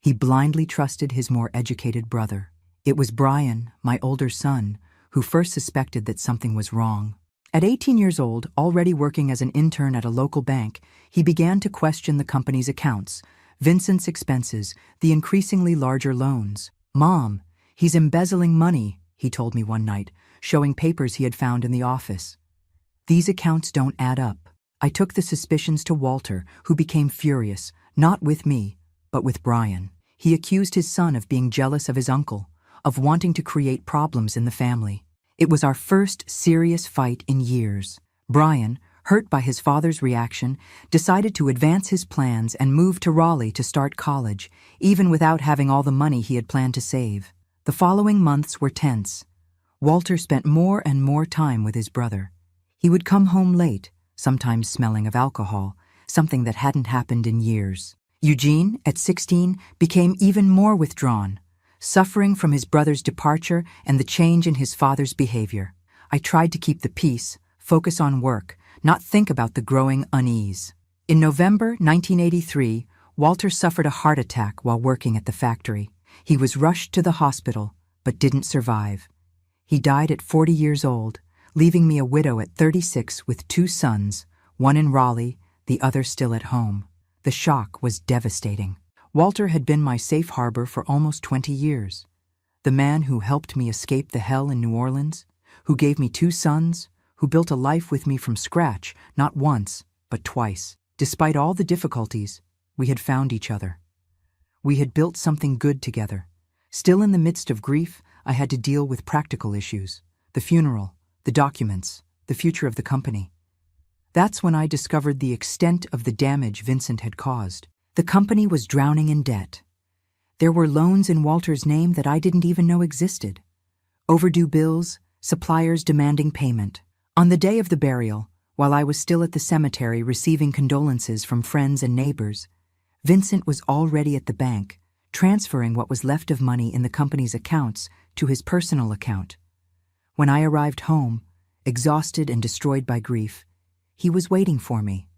He blindly trusted his more educated brother. It was Brian, my older son, who first suspected that something was wrong. At 18 years old, already working as an intern at a local bank, he began to question the company's accounts, Vincent's expenses, the increasingly larger loans. "Mom, he's embezzling money," he told me one night, showing papers he had found in the office. "These accounts don't add up." I took the suspicions to Walter, who became furious, not with me, but with Brian. He accused his son of being jealous of his uncle, of wanting to create problems in the family. It was our first serious fight in years. Brian, hurt by his father's reaction, decided to advance his plans and move to Raleigh to start college, even without having all the money he had planned to save. The following months were tense. Walter spent more and more time with his brother. He would come home late, sometimes smelling of alcohol, something that hadn't happened in years. Eugene, at 16, became even more withdrawn, suffering from his brother's departure and the change in his father's behavior. I tried to keep the peace, focus on work, not think about the growing unease. In November 1983, Walter suffered a heart attack while working at the factory. He was rushed to the hospital, but didn't survive. He died at 40 years old, leaving me a widow at 36 with 2 sons, one in Raleigh, the other still at home. The shock was devastating. Walter had been my safe harbor for almost 20 years. The man who helped me escape the hell in New Orleans, who gave me 2 sons, who built a life with me from scratch, not once, but twice. Despite all the difficulties, we had found each other. We had built something good together. Still in the midst of grief, I had to deal with practical issues, the funeral, the documents, the future of the company. That's when I discovered the extent of the damage Vincent had caused. The company was drowning in debt. There were loans in Walter's name that I didn't even know existed. Overdue bills, suppliers demanding payment. On the day of the burial, while I was still at the cemetery receiving condolences from friends and neighbors, Vincent was already at the bank, transferring what was left of money in the company's accounts to his personal account. When I arrived home, exhausted and destroyed by grief, he was waiting for me.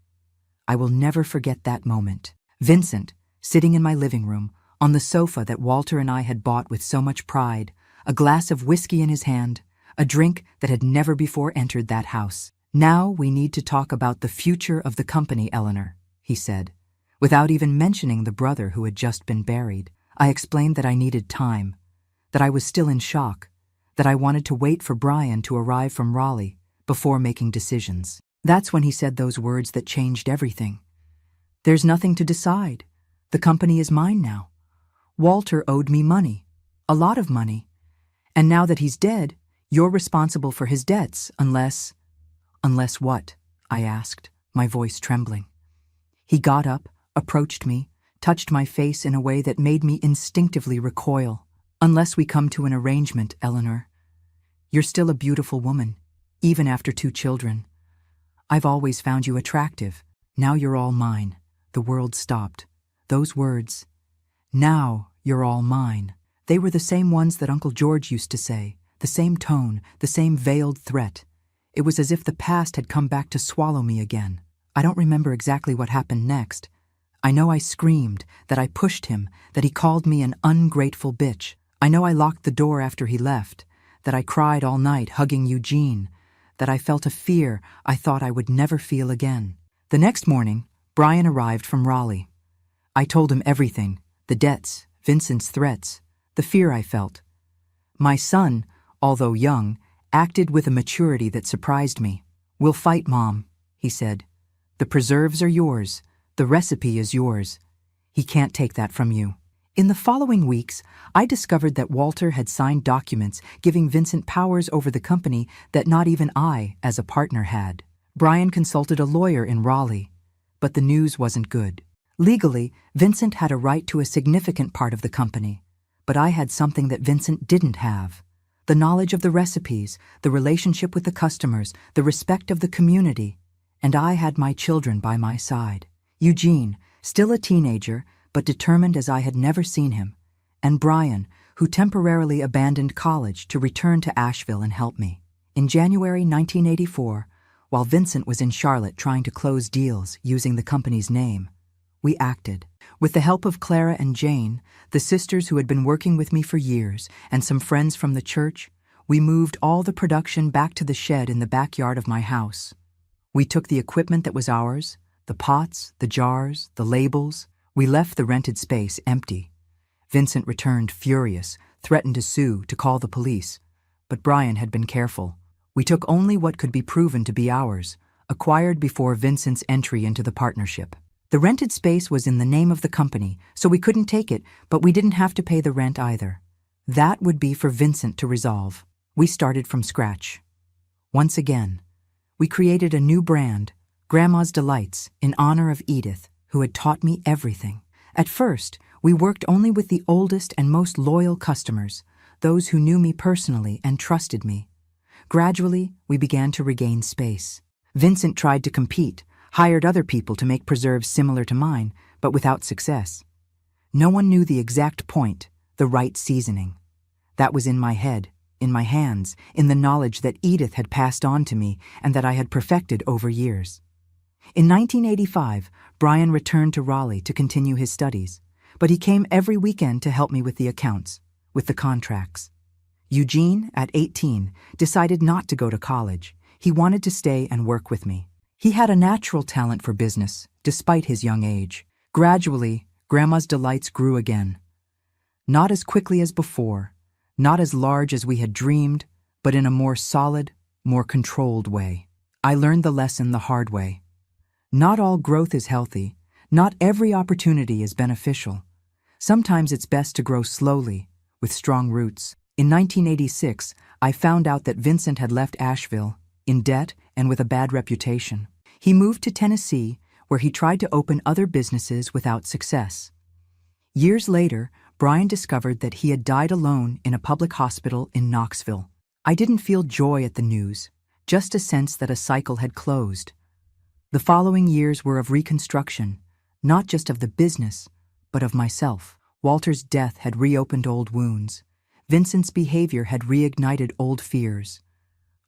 I will never forget that moment. Vincent, sitting in my living room, on the sofa that Walter and I had bought with so much pride, a glass of whiskey in his hand, a drink that had never before entered that house. "Now we need to talk about the future of the company, Eleanor," he said. Without even mentioning the brother who had just been buried, I explained that I needed time, that I was still in shock, that I wanted to wait for Brian to arrive from Raleigh before making decisions. That's when he said those words that changed everything. "There's nothing to decide. The company is mine now. Walter owed me money, a lot of money. And now that he's dead, you're responsible for his debts unless—" "Unless what?" I asked, my voice trembling. He got up, approached me, touched my face in a way that made me instinctively recoil. "Unless we come to an arrangement, Eleanor. You're still a beautiful woman, even after 2 children. I've always found you attractive. Now you're all mine." The world stopped. Those words, "Now you're all mine," they were the same ones that Uncle George used to say, the same tone, the same veiled threat. It was as if the past had come back to swallow me again. I don't remember exactly what happened next. I know I screamed, that I pushed him, that he called me an ungrateful bitch. I know I locked the door after he left, that I cried all night hugging Eugene, that I felt a fear I thought I would never feel again. The next morning, Brian arrived from Raleigh. I told him everything, the debts, Vincent's threats, the fear I felt. My son, although young, acted with a maturity that surprised me. "We'll fight, Mom," he said. "The preserves are yours. The recipe is yours. He can't take that from you." In the following weeks, I discovered that Walter had signed documents giving Vincent powers over the company that not even I, as a partner, had. Brian consulted a lawyer in Raleigh, but the news wasn't good. Legally, Vincent had a right to a significant part of the company, but I had something that Vincent didn't have. The knowledge of the recipes, the relationship with the customers, the respect of the community, and I had my children by my side. Eugene, still a teenager, but determined as I had never seen him, and Brian, who temporarily abandoned college to return to Asheville and help me. In January 1984, while Vincent was in Charlotte trying to close deals using the company's name, we acted. With the help of Clara and Jane, the sisters who had been working with me for years, and some friends from the church, we moved all the production back to the shed in the backyard of my house. We took the equipment that was ours, the pots, the jars, the labels. We left the rented space empty. Vincent returned furious, threatened to sue, to call the police. But Brian had been careful. We took only what could be proven to be ours, acquired before Vincent's entry into the partnership. The rented space was in the name of the company, so we couldn't take it, but we didn't have to pay the rent either. That would be for Vincent to resolve. We started from scratch. Once again, we created a new brand, Grandma's Delights, in honor of Edith, who had taught me everything. At first, we worked only with the oldest and most loyal customers, those who knew me personally and trusted me. Gradually, we began to regain space. Vincent tried to compete, hired other people to make preserves similar to mine, but without success. No one knew the exact point, the right seasoning. That was in my head, in my hands, in the knowledge that Edith had passed on to me and that I had perfected over years. In 1985, Brian returned to Raleigh to continue his studies, but he came every weekend to help me with the accounts, with the contracts. Eugene, at 18, decided not to go to college. He wanted to stay and work with me. He had a natural talent for business, despite his young age. Gradually, Grandma's Delights grew again. Not as quickly as before, not as large as we had dreamed, but in a more solid, more controlled way. I learned the lesson the hard way. Not all growth is healthy. Not every opportunity is beneficial. Sometimes it's best to grow slowly, with strong roots. In 1986, I found out that Vincent had left Asheville, in debt and with a bad reputation. He moved to Tennessee, where he tried to open other businesses without success. Years later, Brian discovered that he had died alone in a public hospital in Knoxville. I didn't feel joy at the news, just a sense that a cycle had closed. The following years were of reconstruction, not just of the business, but of myself. Walter's death had reopened old wounds. Vincent's behavior had reignited old fears.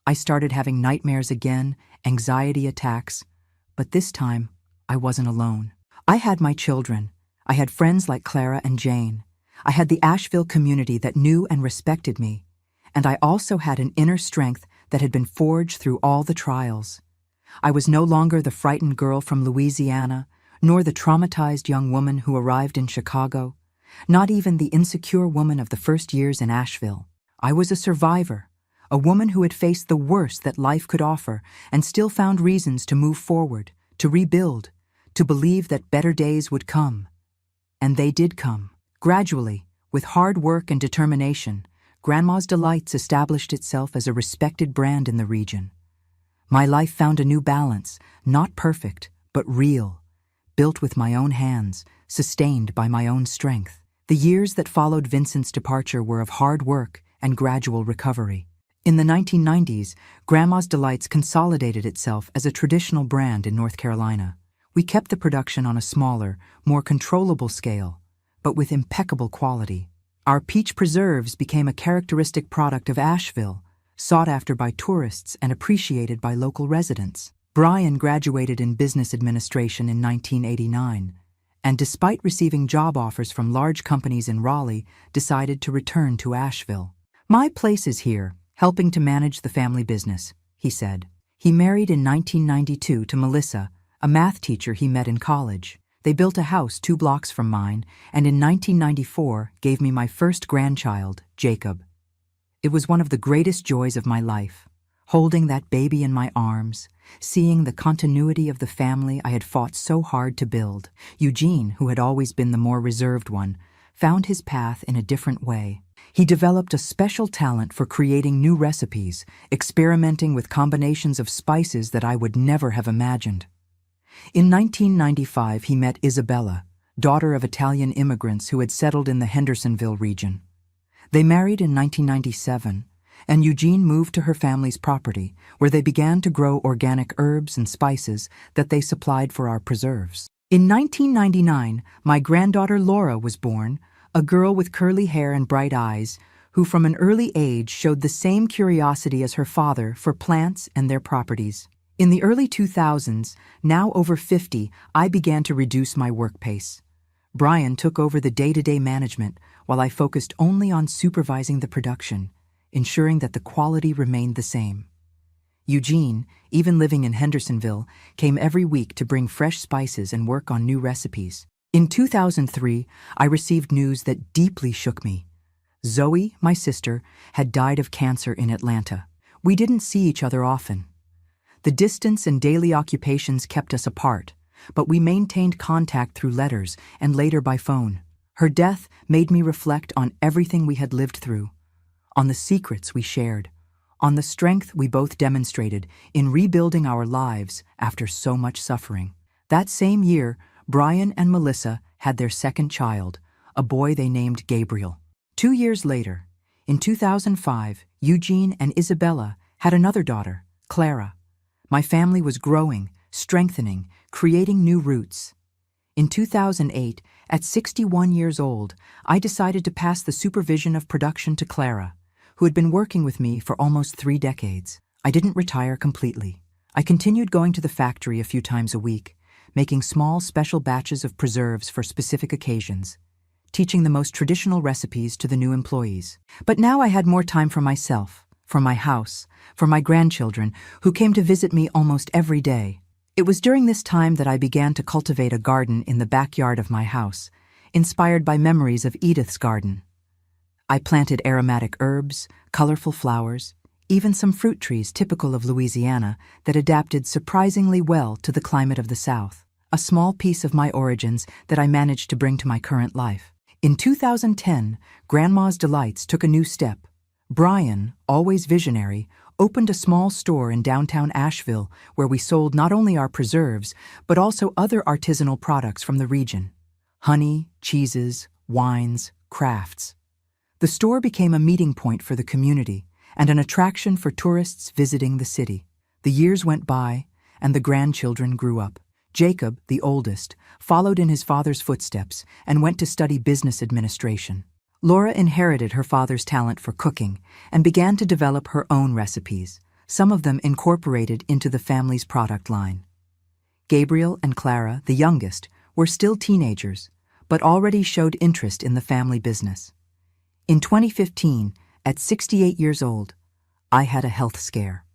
I started having nightmares again, anxiety attacks, but this time, I wasn't alone. I had my children. I had friends like Clara and Jane. I had the Asheville community that knew and respected me. And I also had an inner strength that had been forged through all the trials. I was no longer the frightened girl from Louisiana, nor the traumatized young woman who arrived in Chicago, not even the insecure woman of the first years in Asheville. I was a survivor, a woman who had faced the worst that life could offer and still found reasons to move forward, to rebuild, to believe that better days would come. And they did come. Gradually, with hard work and determination, Grandma's Delights established itself as a respected brand in the region. My life found a new balance, not perfect, but real, built with my own hands, sustained by my own strength. The years that followed Vincent's departure were of hard work and gradual recovery. In the 1990s, Grandma's Delights consolidated itself as a traditional brand in North Carolina. We kept the production on a smaller, more controllable scale, but with impeccable quality. Our peach preserves became a characteristic product of Asheville, sought after by tourists and appreciated by local residents. Brian graduated in business administration in 1989, and despite receiving job offers from large companies in Raleigh, decided to return to Asheville. "My place is here, helping to manage the family business," he said. He married in 1992 to Melissa, a math teacher he met in college. They built a house 2 blocks from mine, and in 1994 gave me my first grandchild, Jacob. It was one of the greatest joys of my life, holding that baby in my arms, seeing the continuity of the family I had fought so hard to build. Eugene, who had always been the more reserved one, found his path in a different way. He developed a special talent for creating new recipes, experimenting with combinations of spices that I would never have imagined. In 1995, he met Isabella, daughter of Italian immigrants who had settled in the Hendersonville region. They married in 1997, and Eugene moved to her family's property, where they began to grow organic herbs and spices that they supplied for our preserves. In 1999, my granddaughter Laura was born, a girl with curly hair and bright eyes, who from an early age showed the same curiosity as her father for plants and their properties. In the early 2000s, now over 50, I began to reduce my work pace. Brian took over the day-to-day management while I focused only on supervising the production, ensuring that the quality remained the same. Eugene, even living in Hendersonville, came every week to bring fresh spices and work on new recipes. In 2003, I received news that deeply shook me. Zoe, my sister, had died of cancer in Atlanta. We didn't see each other often. The distance and daily occupations kept us apart, but we maintained contact through letters and later by phone. Her death made me reflect on everything we had lived through, on the secrets we shared, on the strength we both demonstrated in rebuilding our lives after so much suffering. That same year, Brian and Melissa had their second child, a boy they named Gabriel. 2 years later, in 2005, Eugene and Isabella had another daughter, Clara. My family was growing, strengthening, creating new roots. In 2008, at 61 years old, I decided to pass the supervision of production to Clara, who had been working with me for almost 3 decades. I didn't retire completely. I continued going to the factory a few times a week, making small special batches of preserves for specific occasions, teaching the most traditional recipes to the new employees. But now I had more time for myself, for my house, for my grandchildren, who came to visit me almost every day. It was during this time that I began to cultivate a garden in the backyard of my house, inspired by memories of Edith's garden. I planted aromatic herbs, colorful flowers, even some fruit trees typical of Louisiana that adapted surprisingly well to the climate of the South, a small piece of my origins that I managed to bring to my current life. In 2010, Grandma's Delights took a new step. Brian, always visionary, opened a small store in downtown Asheville where we sold not only our preserves, but also other artisanal products from the region: honey, cheeses, wines, crafts. The store became a meeting point for the community and an attraction for tourists visiting the city. The years went by, and the grandchildren grew up. Jacob, the oldest, followed in his father's footsteps and went to study business administration. Laura inherited her father's talent for cooking and began to develop her own recipes, some of them incorporated into the family's product line. Gabriel and Clara, the youngest, were still teenagers, but already showed interest in the family business. In 2015, at 68 years old, I had a health scare.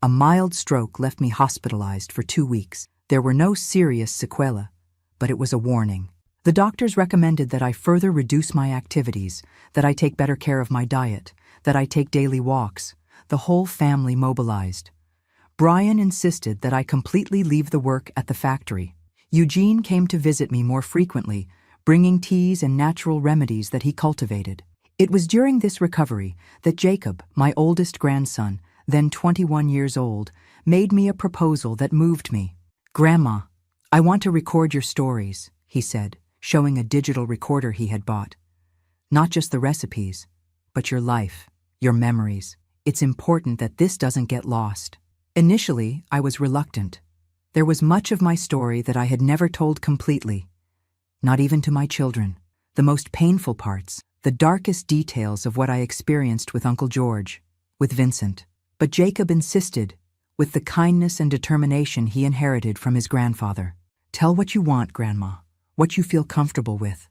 A mild stroke left me hospitalized for 2 weeks. There were no serious sequelae, but it was a warning. The doctors recommended that I further reduce my activities, that I take better care of my diet, that I take daily walks. The whole family mobilized. Brian insisted that I completely leave the work at the factory. Eugene came to visit me more frequently, bringing teas and natural remedies that he cultivated. It was during this recovery that Jacob, my oldest grandson, then 21 years old, made me a proposal that moved me. "Grandma, I want to record your stories," he said, showing a digital recorder he had bought. "Not just the recipes, but your life, your memories. It's important that this doesn't get lost." Initially, I was reluctant. There was much of my story that I had never told completely, not even to my children. The most painful parts, the darkest details of what I experienced with Uncle George, with Vincent. But Jacob insisted, with the kindness and determination he inherited from his grandfather. "Tell what you want, Grandma, what you feel comfortable with.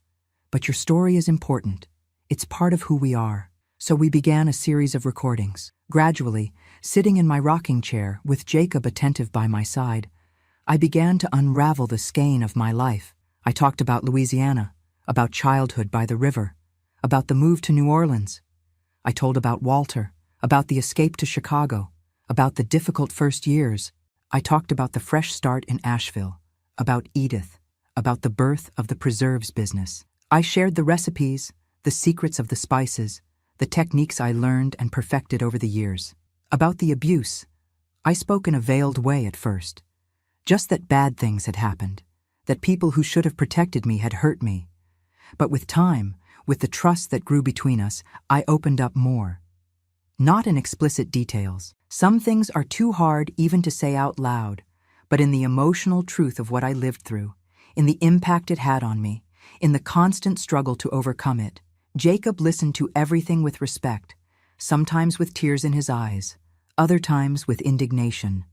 But your story is important. It's part of who we are." So we began a series of recordings. Gradually, sitting in my rocking chair with Jacob attentive by my side, I began to unravel the skein of my life. I talked about Louisiana, about childhood by the river, about the move to New Orleans. I told about Walter, about the escape to Chicago, about the difficult first years. I talked about the fresh start in Asheville, about Edith, about the birth of the preserves business. I shared the recipes, the secrets of the spices, the techniques I learned and perfected over the years. About the abuse, I spoke in a veiled way at first. just that bad things had happened, that people who should have protected me had hurt me. But with time, with the trust that grew between us, I opened up more. Not in explicit details. Some things are too hard even to say out loud, but in the emotional truth of what I lived through, in the impact it had on me, in the constant struggle to overcome it. Jacob listened to everything with respect, sometimes with tears in his eyes, other times with indignation.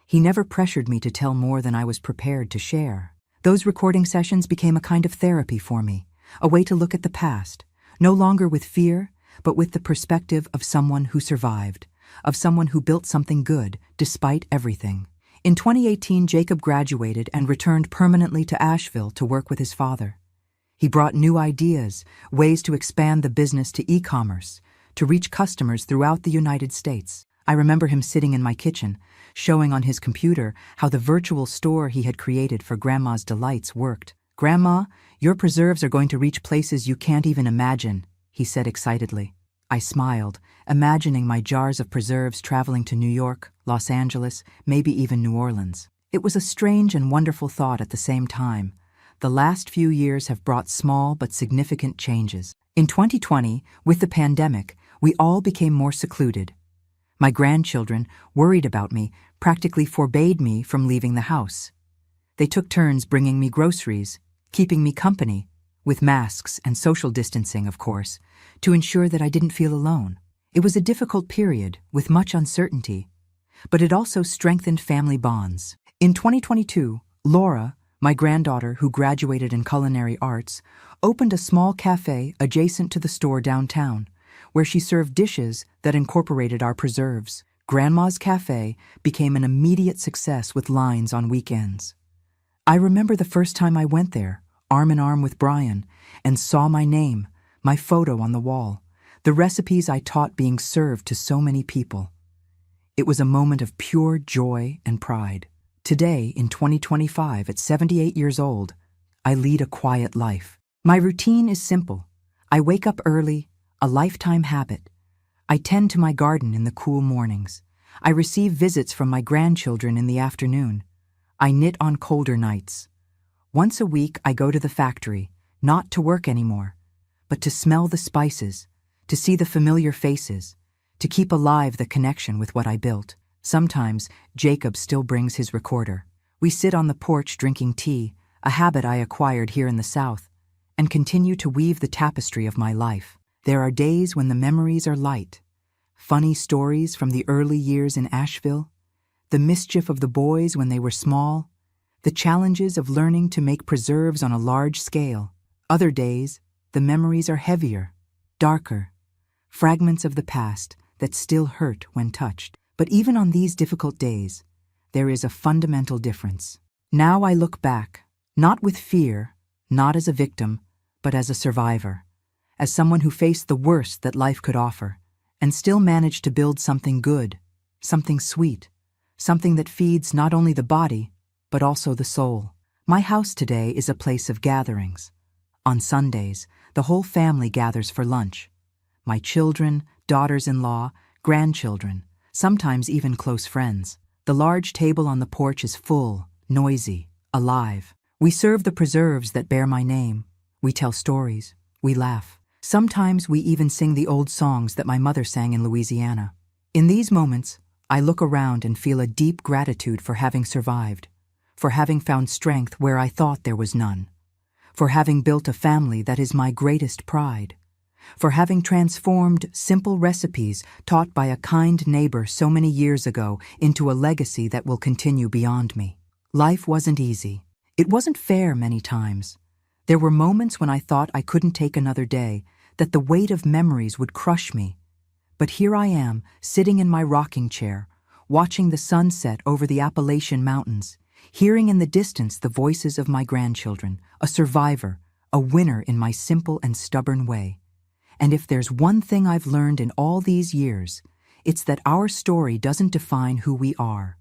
He never pressured me to tell more than I was prepared to share. Those recording sessions became a kind of therapy for me, a way to look at the past, no longer with fear, but with the perspective of someone who survived, of someone who built something good despite everything. In 2018, Jacob graduated and returned permanently to Asheville to work with his father. He brought new ideas, ways to expand the business to e-commerce, to reach customers throughout the United States. I remember him sitting in my kitchen, showing on his computer how the virtual store he had created for Grandma's Delights worked. "Grandma, your preserves are going to reach places you can't even imagine," he said excitedly. I smiled, imagining my jars of preserves traveling to New York, Los Angeles, maybe even New Orleans. It was a strange and wonderful thought at the same time. The last few years have brought small but significant changes. In 2020, with the pandemic, we all became more secluded. My grandchildren, worried about me, practically forbade me from leaving the house. They took turns bringing me groceries, keeping me company, with masks and social distancing, of course, to ensure that I didn't feel alone. It was a difficult period, with much uncertainty, but it also strengthened family bonds. In 2022, Laura, my granddaughter who graduated in culinary arts, opened a small cafe adjacent to the store downtown, where she served dishes that incorporated our preserves. Grandma's Cafe became an immediate success with lines on weekends. I remember the first time I went there, arm in arm with Brian, and saw my name, my photo on the wall, the recipes I taught being served to so many people. It was a moment of pure joy and pride. Today, in 2025, at 78 years old, I lead a quiet life. My routine is simple. I wake up early, a lifetime habit. I tend to my garden in the cool mornings. I receive visits from my grandchildren in the afternoon. I knit on colder nights. Once a week, I go to the factory, not to work anymore, but to smell the spices, to see the familiar faces, to keep alive the connection with what I built. Sometimes, Jacob still brings his recorder. We sit on the porch drinking tea, a habit I acquired here in the South, and continue to weave the tapestry of my life. There are days when the memories are light. Funny stories from the early years in Asheville, the mischief of the boys when they were small, the challenges of learning to make preserves on a large scale. Other days, the memories are heavier, darker, fragments of the past that still hurt when touched. But even on these difficult days, there is a fundamental difference. Now I look back, not with fear, not as a victim, but as a survivor, as someone who faced the worst that life could offer, and still managed to build something good, something sweet, something that feeds not only the body, but also the soul. My house today is a place of gatherings. On Sundays, the whole family gathers for lunch. My children, daughters-in-law, grandchildren, sometimes even close friends. The large table on the porch is full, noisy, alive. We serve the preserves that bear my name. We tell stories. We laugh. Sometimes we even sing the old songs that my mother sang in Louisiana. In these moments, I look around and feel a deep gratitude for having survived, for having found strength where I thought there was none, for having built a family that is my greatest pride, for having transformed simple recipes taught by a kind neighbor so many years ago into a legacy that will continue beyond me. Life wasn't easy. It wasn't fair many times. There were moments when I thought I couldn't take another day, that the weight of memories would crush me. But here I am, sitting in my rocking chair, watching the sunset over the Appalachian Mountains, hearing in the distance the voices of my grandchildren, a survivor, a winner in my simple and stubborn way. And if there's one thing I've learned in all these years, it's that our story doesn't define who we are.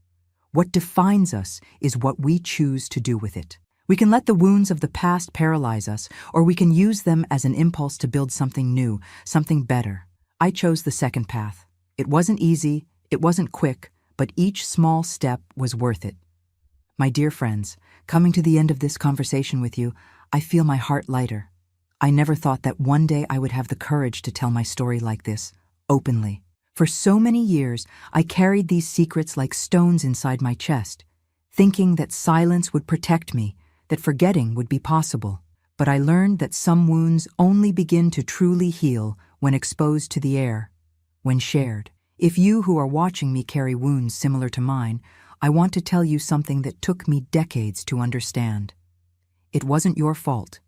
What defines us is what we choose to do with it. We can let the wounds of the past paralyze us, or we can use them as an impulse to build something new, something better. I chose the second path. It wasn't easy, it wasn't quick, but each small step was worth it. My dear friends, coming to the end of this conversation with you, I feel my heart lighter. I never thought that one day I would have the courage to tell my story like this, openly. For so many years, I carried these secrets like stones inside my chest, thinking that silence would protect me, that forgetting would be possible. But I learned that some wounds only begin to truly heal when exposed to the air, when shared. If you who are watching me carry wounds similar to mine, I want to tell you something that took me decades to understand. It wasn't your fault,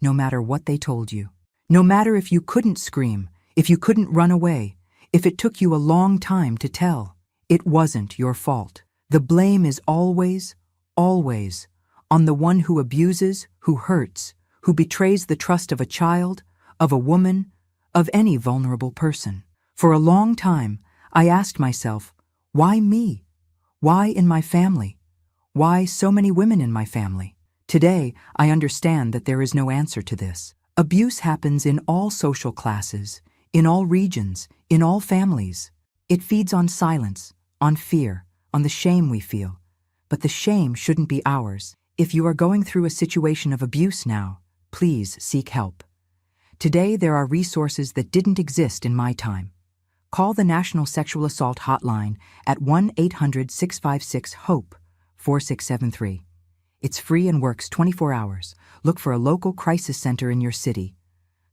no matter what they told you. No matter if you couldn't scream, if you couldn't run away, if it took you a long time to tell. It wasn't your fault. The blame is always, always, on the one who abuses, who hurts, who betrays the trust of a child, of a woman, of any vulnerable person. For a long time, I asked myself, why me? Why in my family? Why so many women in my family? Today, I understand that there is no answer to this. Abuse happens in all social classes, in all regions, in all families. It feeds on silence, on fear, on the shame we feel. But the shame shouldn't be ours. If you are going through a situation of abuse now, please seek help. Today, there are resources that didn't exist in my time. Call the National Sexual Assault Hotline at 1-800-656-HOPE 4673. It's free and works 24 hours. Look for a local crisis center in your city.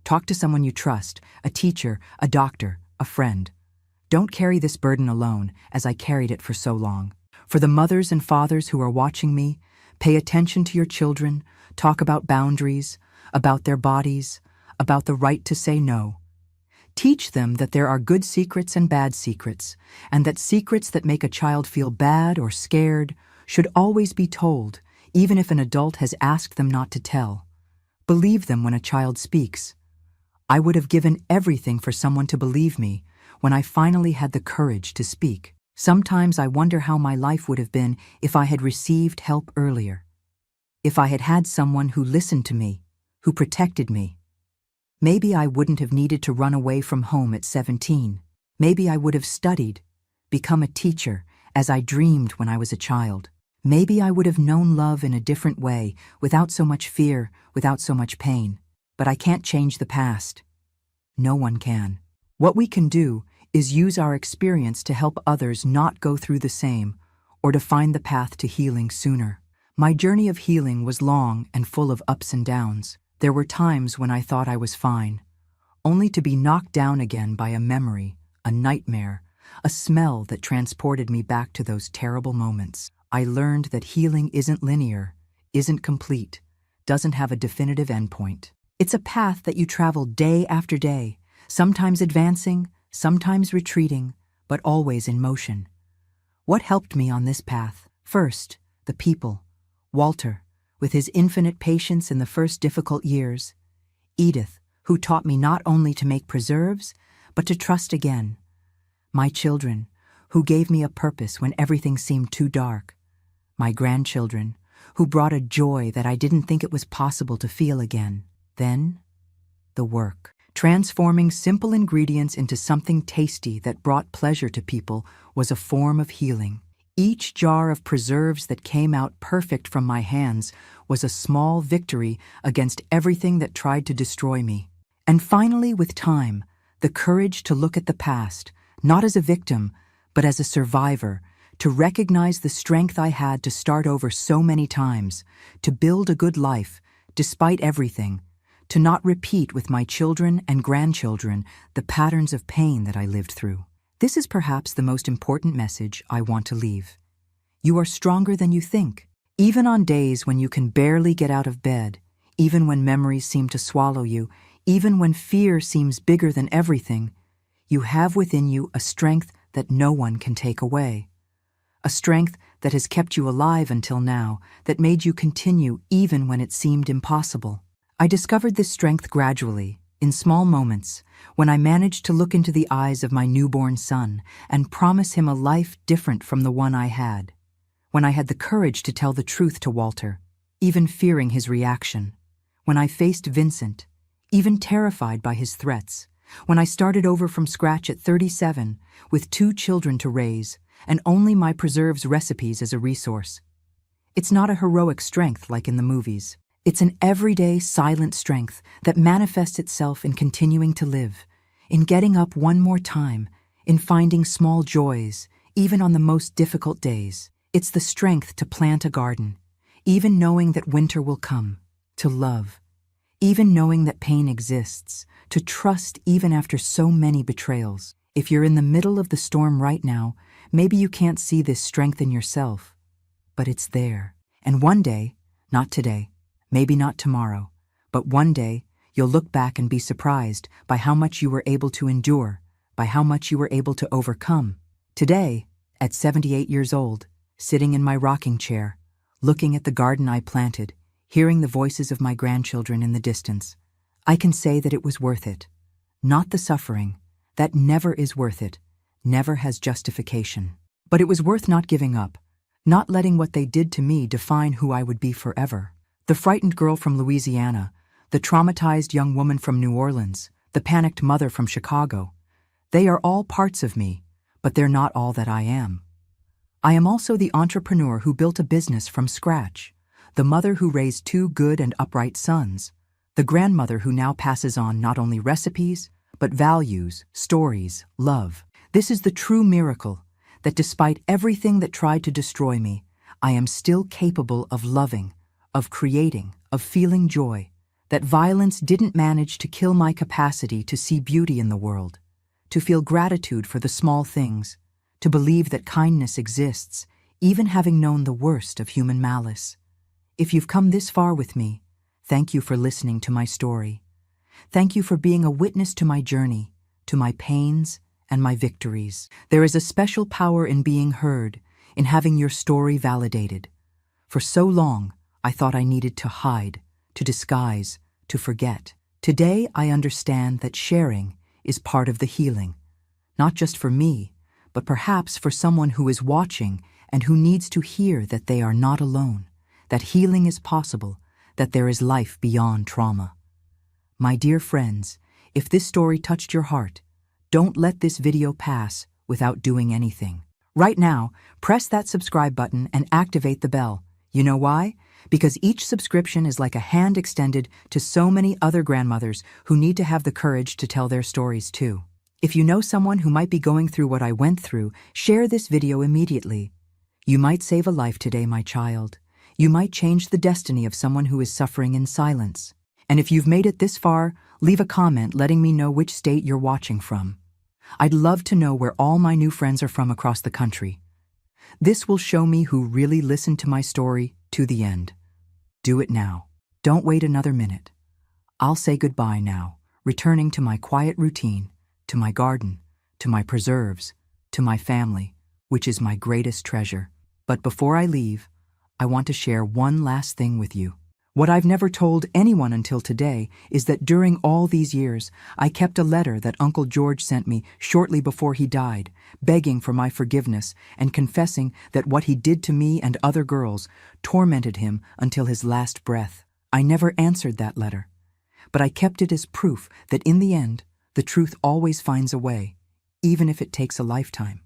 Talk to someone you trust, a teacher, a doctor, a friend. Don't carry this burden alone, as I carried it for so long. For the mothers and fathers who are watching me, pay attention to your children, talk about boundaries, about their bodies, about the right to say no. Teach them that there are good secrets and bad secrets, and that secrets that make a child feel bad or scared should always be told, even if an adult has asked them not to tell. Believe them when a child speaks. I would have given everything for someone to believe me when I finally had the courage to speak. Sometimes I wonder how my life would have been if I had received help earlier. If I had had someone who listened to me, who protected me. Maybe I wouldn't have needed to run away from home at 17. Maybe I would have studied, become a teacher, as I dreamed when I was a child. Maybe I would have known love in a different way, without so much fear, without so much pain. But I can't change the past. No one can. What we can do is use our experience to help others not go through the same, or to find the path to healing sooner. My journey of healing was long and full of ups and downs. There were times when I thought I was fine, only to be knocked down again by a memory, a nightmare, a smell that transported me back to those terrible moments. I learned that healing isn't linear, isn't complete, doesn't have a definitive endpoint. It's a path that you travel day after day, sometimes advancing, sometimes retreating, but always in motion. What helped me on this path? First, the people. Walter, with his infinite patience in the first difficult years. Edith, who taught me not only to make preserves, but to trust again. My children, who gave me a purpose when everything seemed too dark. My grandchildren, who brought a joy that I didn't think it was possible to feel again. Then, the work. Transforming simple ingredients into something tasty that brought pleasure to people was a form of healing. Each jar of preserves that came out perfect from my hands was a small victory against everything that tried to destroy me. And finally, with time, the courage to look at the past, not as a victim, but as a survivor, to recognize the strength I had to start over so many times, to build a good life, despite everything, to not repeat with my children and grandchildren the patterns of pain that I lived through. This is perhaps the most important message I want to leave. You are stronger than you think. Even on days when you can barely get out of bed, even when memories seem to swallow you, even when fear seems bigger than everything, you have within you a strength that no one can take away. A strength that has kept you alive until now, that made you continue even when it seemed impossible. I discovered this strength gradually, in small moments, when I managed to look into the eyes of my newborn son and promise him a life different from the one I had. When I had the courage to tell the truth to Walter, even fearing his reaction. When I faced Vincent, even terrified by his threats. When I started over from scratch at 37, with 2 children to raise, and only my preserves recipes as a resource. It's not a heroic strength like in the movies. It's an everyday, silent strength that manifests itself in continuing to live, in getting up one more time, in finding small joys, even on the most difficult days. It's the strength to plant a garden, even knowing that winter will come, to love, even knowing that pain exists, to trust even after so many betrayals. If you're in the middle of the storm right now, maybe you can't see this strength in yourself, but it's there. And one day, not today, maybe not tomorrow, but one day, you'll look back and be surprised by how much you were able to endure, by how much you were able to overcome. Today, at 78 years old, sitting in my rocking chair, looking at the garden I planted, hearing the voices of my grandchildren in the distance, I can say that it was worth it. Not the suffering. That never is worth it, never has justification. But it was worth not giving up, not letting what they did to me define who I would be forever. The frightened girl from Louisiana, the traumatized young woman from New Orleans, the panicked mother from Chicago, they are all parts of me, but they're not all that I am. I am also the entrepreneur who built a business from scratch, the mother who raised 2 good and upright sons, the grandmother who now passes on not only recipes, but values, stories, love. This is the true miracle, that despite everything that tried to destroy me, I am still capable of loving, of creating, of feeling joy, that violence didn't manage to kill my capacity to see beauty in the world, to feel gratitude for the small things, to believe that kindness exists, even having known the worst of human malice. If you've come this far with me, thank you for listening to my story. Thank you for being a witness to my journey, to my pains and my victories. There is a special power in being heard, in having your story validated. For so long, I thought I needed to hide, to disguise, to forget. Today, I understand that sharing is part of the healing, not just for me, but perhaps for someone who is watching and who needs to hear that they are not alone, that healing is possible, that there is life beyond trauma. My dear friends, if this story touched your heart, don't let this video pass without doing anything. Right now, press that subscribe button and activate the bell. You know why? Because each subscription is like a hand extended to so many other grandmothers who need to have the courage to tell their stories too. If you know someone who might be going through what I went through, share this video immediately. You might save a life today, my child. You might change the destiny of someone who is suffering in silence. And if you've made it this far, leave a comment letting me know which state you're watching from. I'd love to know where all my new friends are from across the country. This will show me who really listened to my story to the end. Do it now. Don't wait another minute. I'll say goodbye now, returning to my quiet routine, to my garden, to my preserves, to my family, which is my greatest treasure. But before I leave, I want to share one last thing with you. What I've never told anyone until today is that during all these years, I kept a letter that Uncle George sent me shortly before he died, begging for my forgiveness and confessing that what he did to me and other girls tormented him until his last breath. I never answered that letter, but I kept it as proof that in the end, the truth always finds a way, even if it takes a lifetime.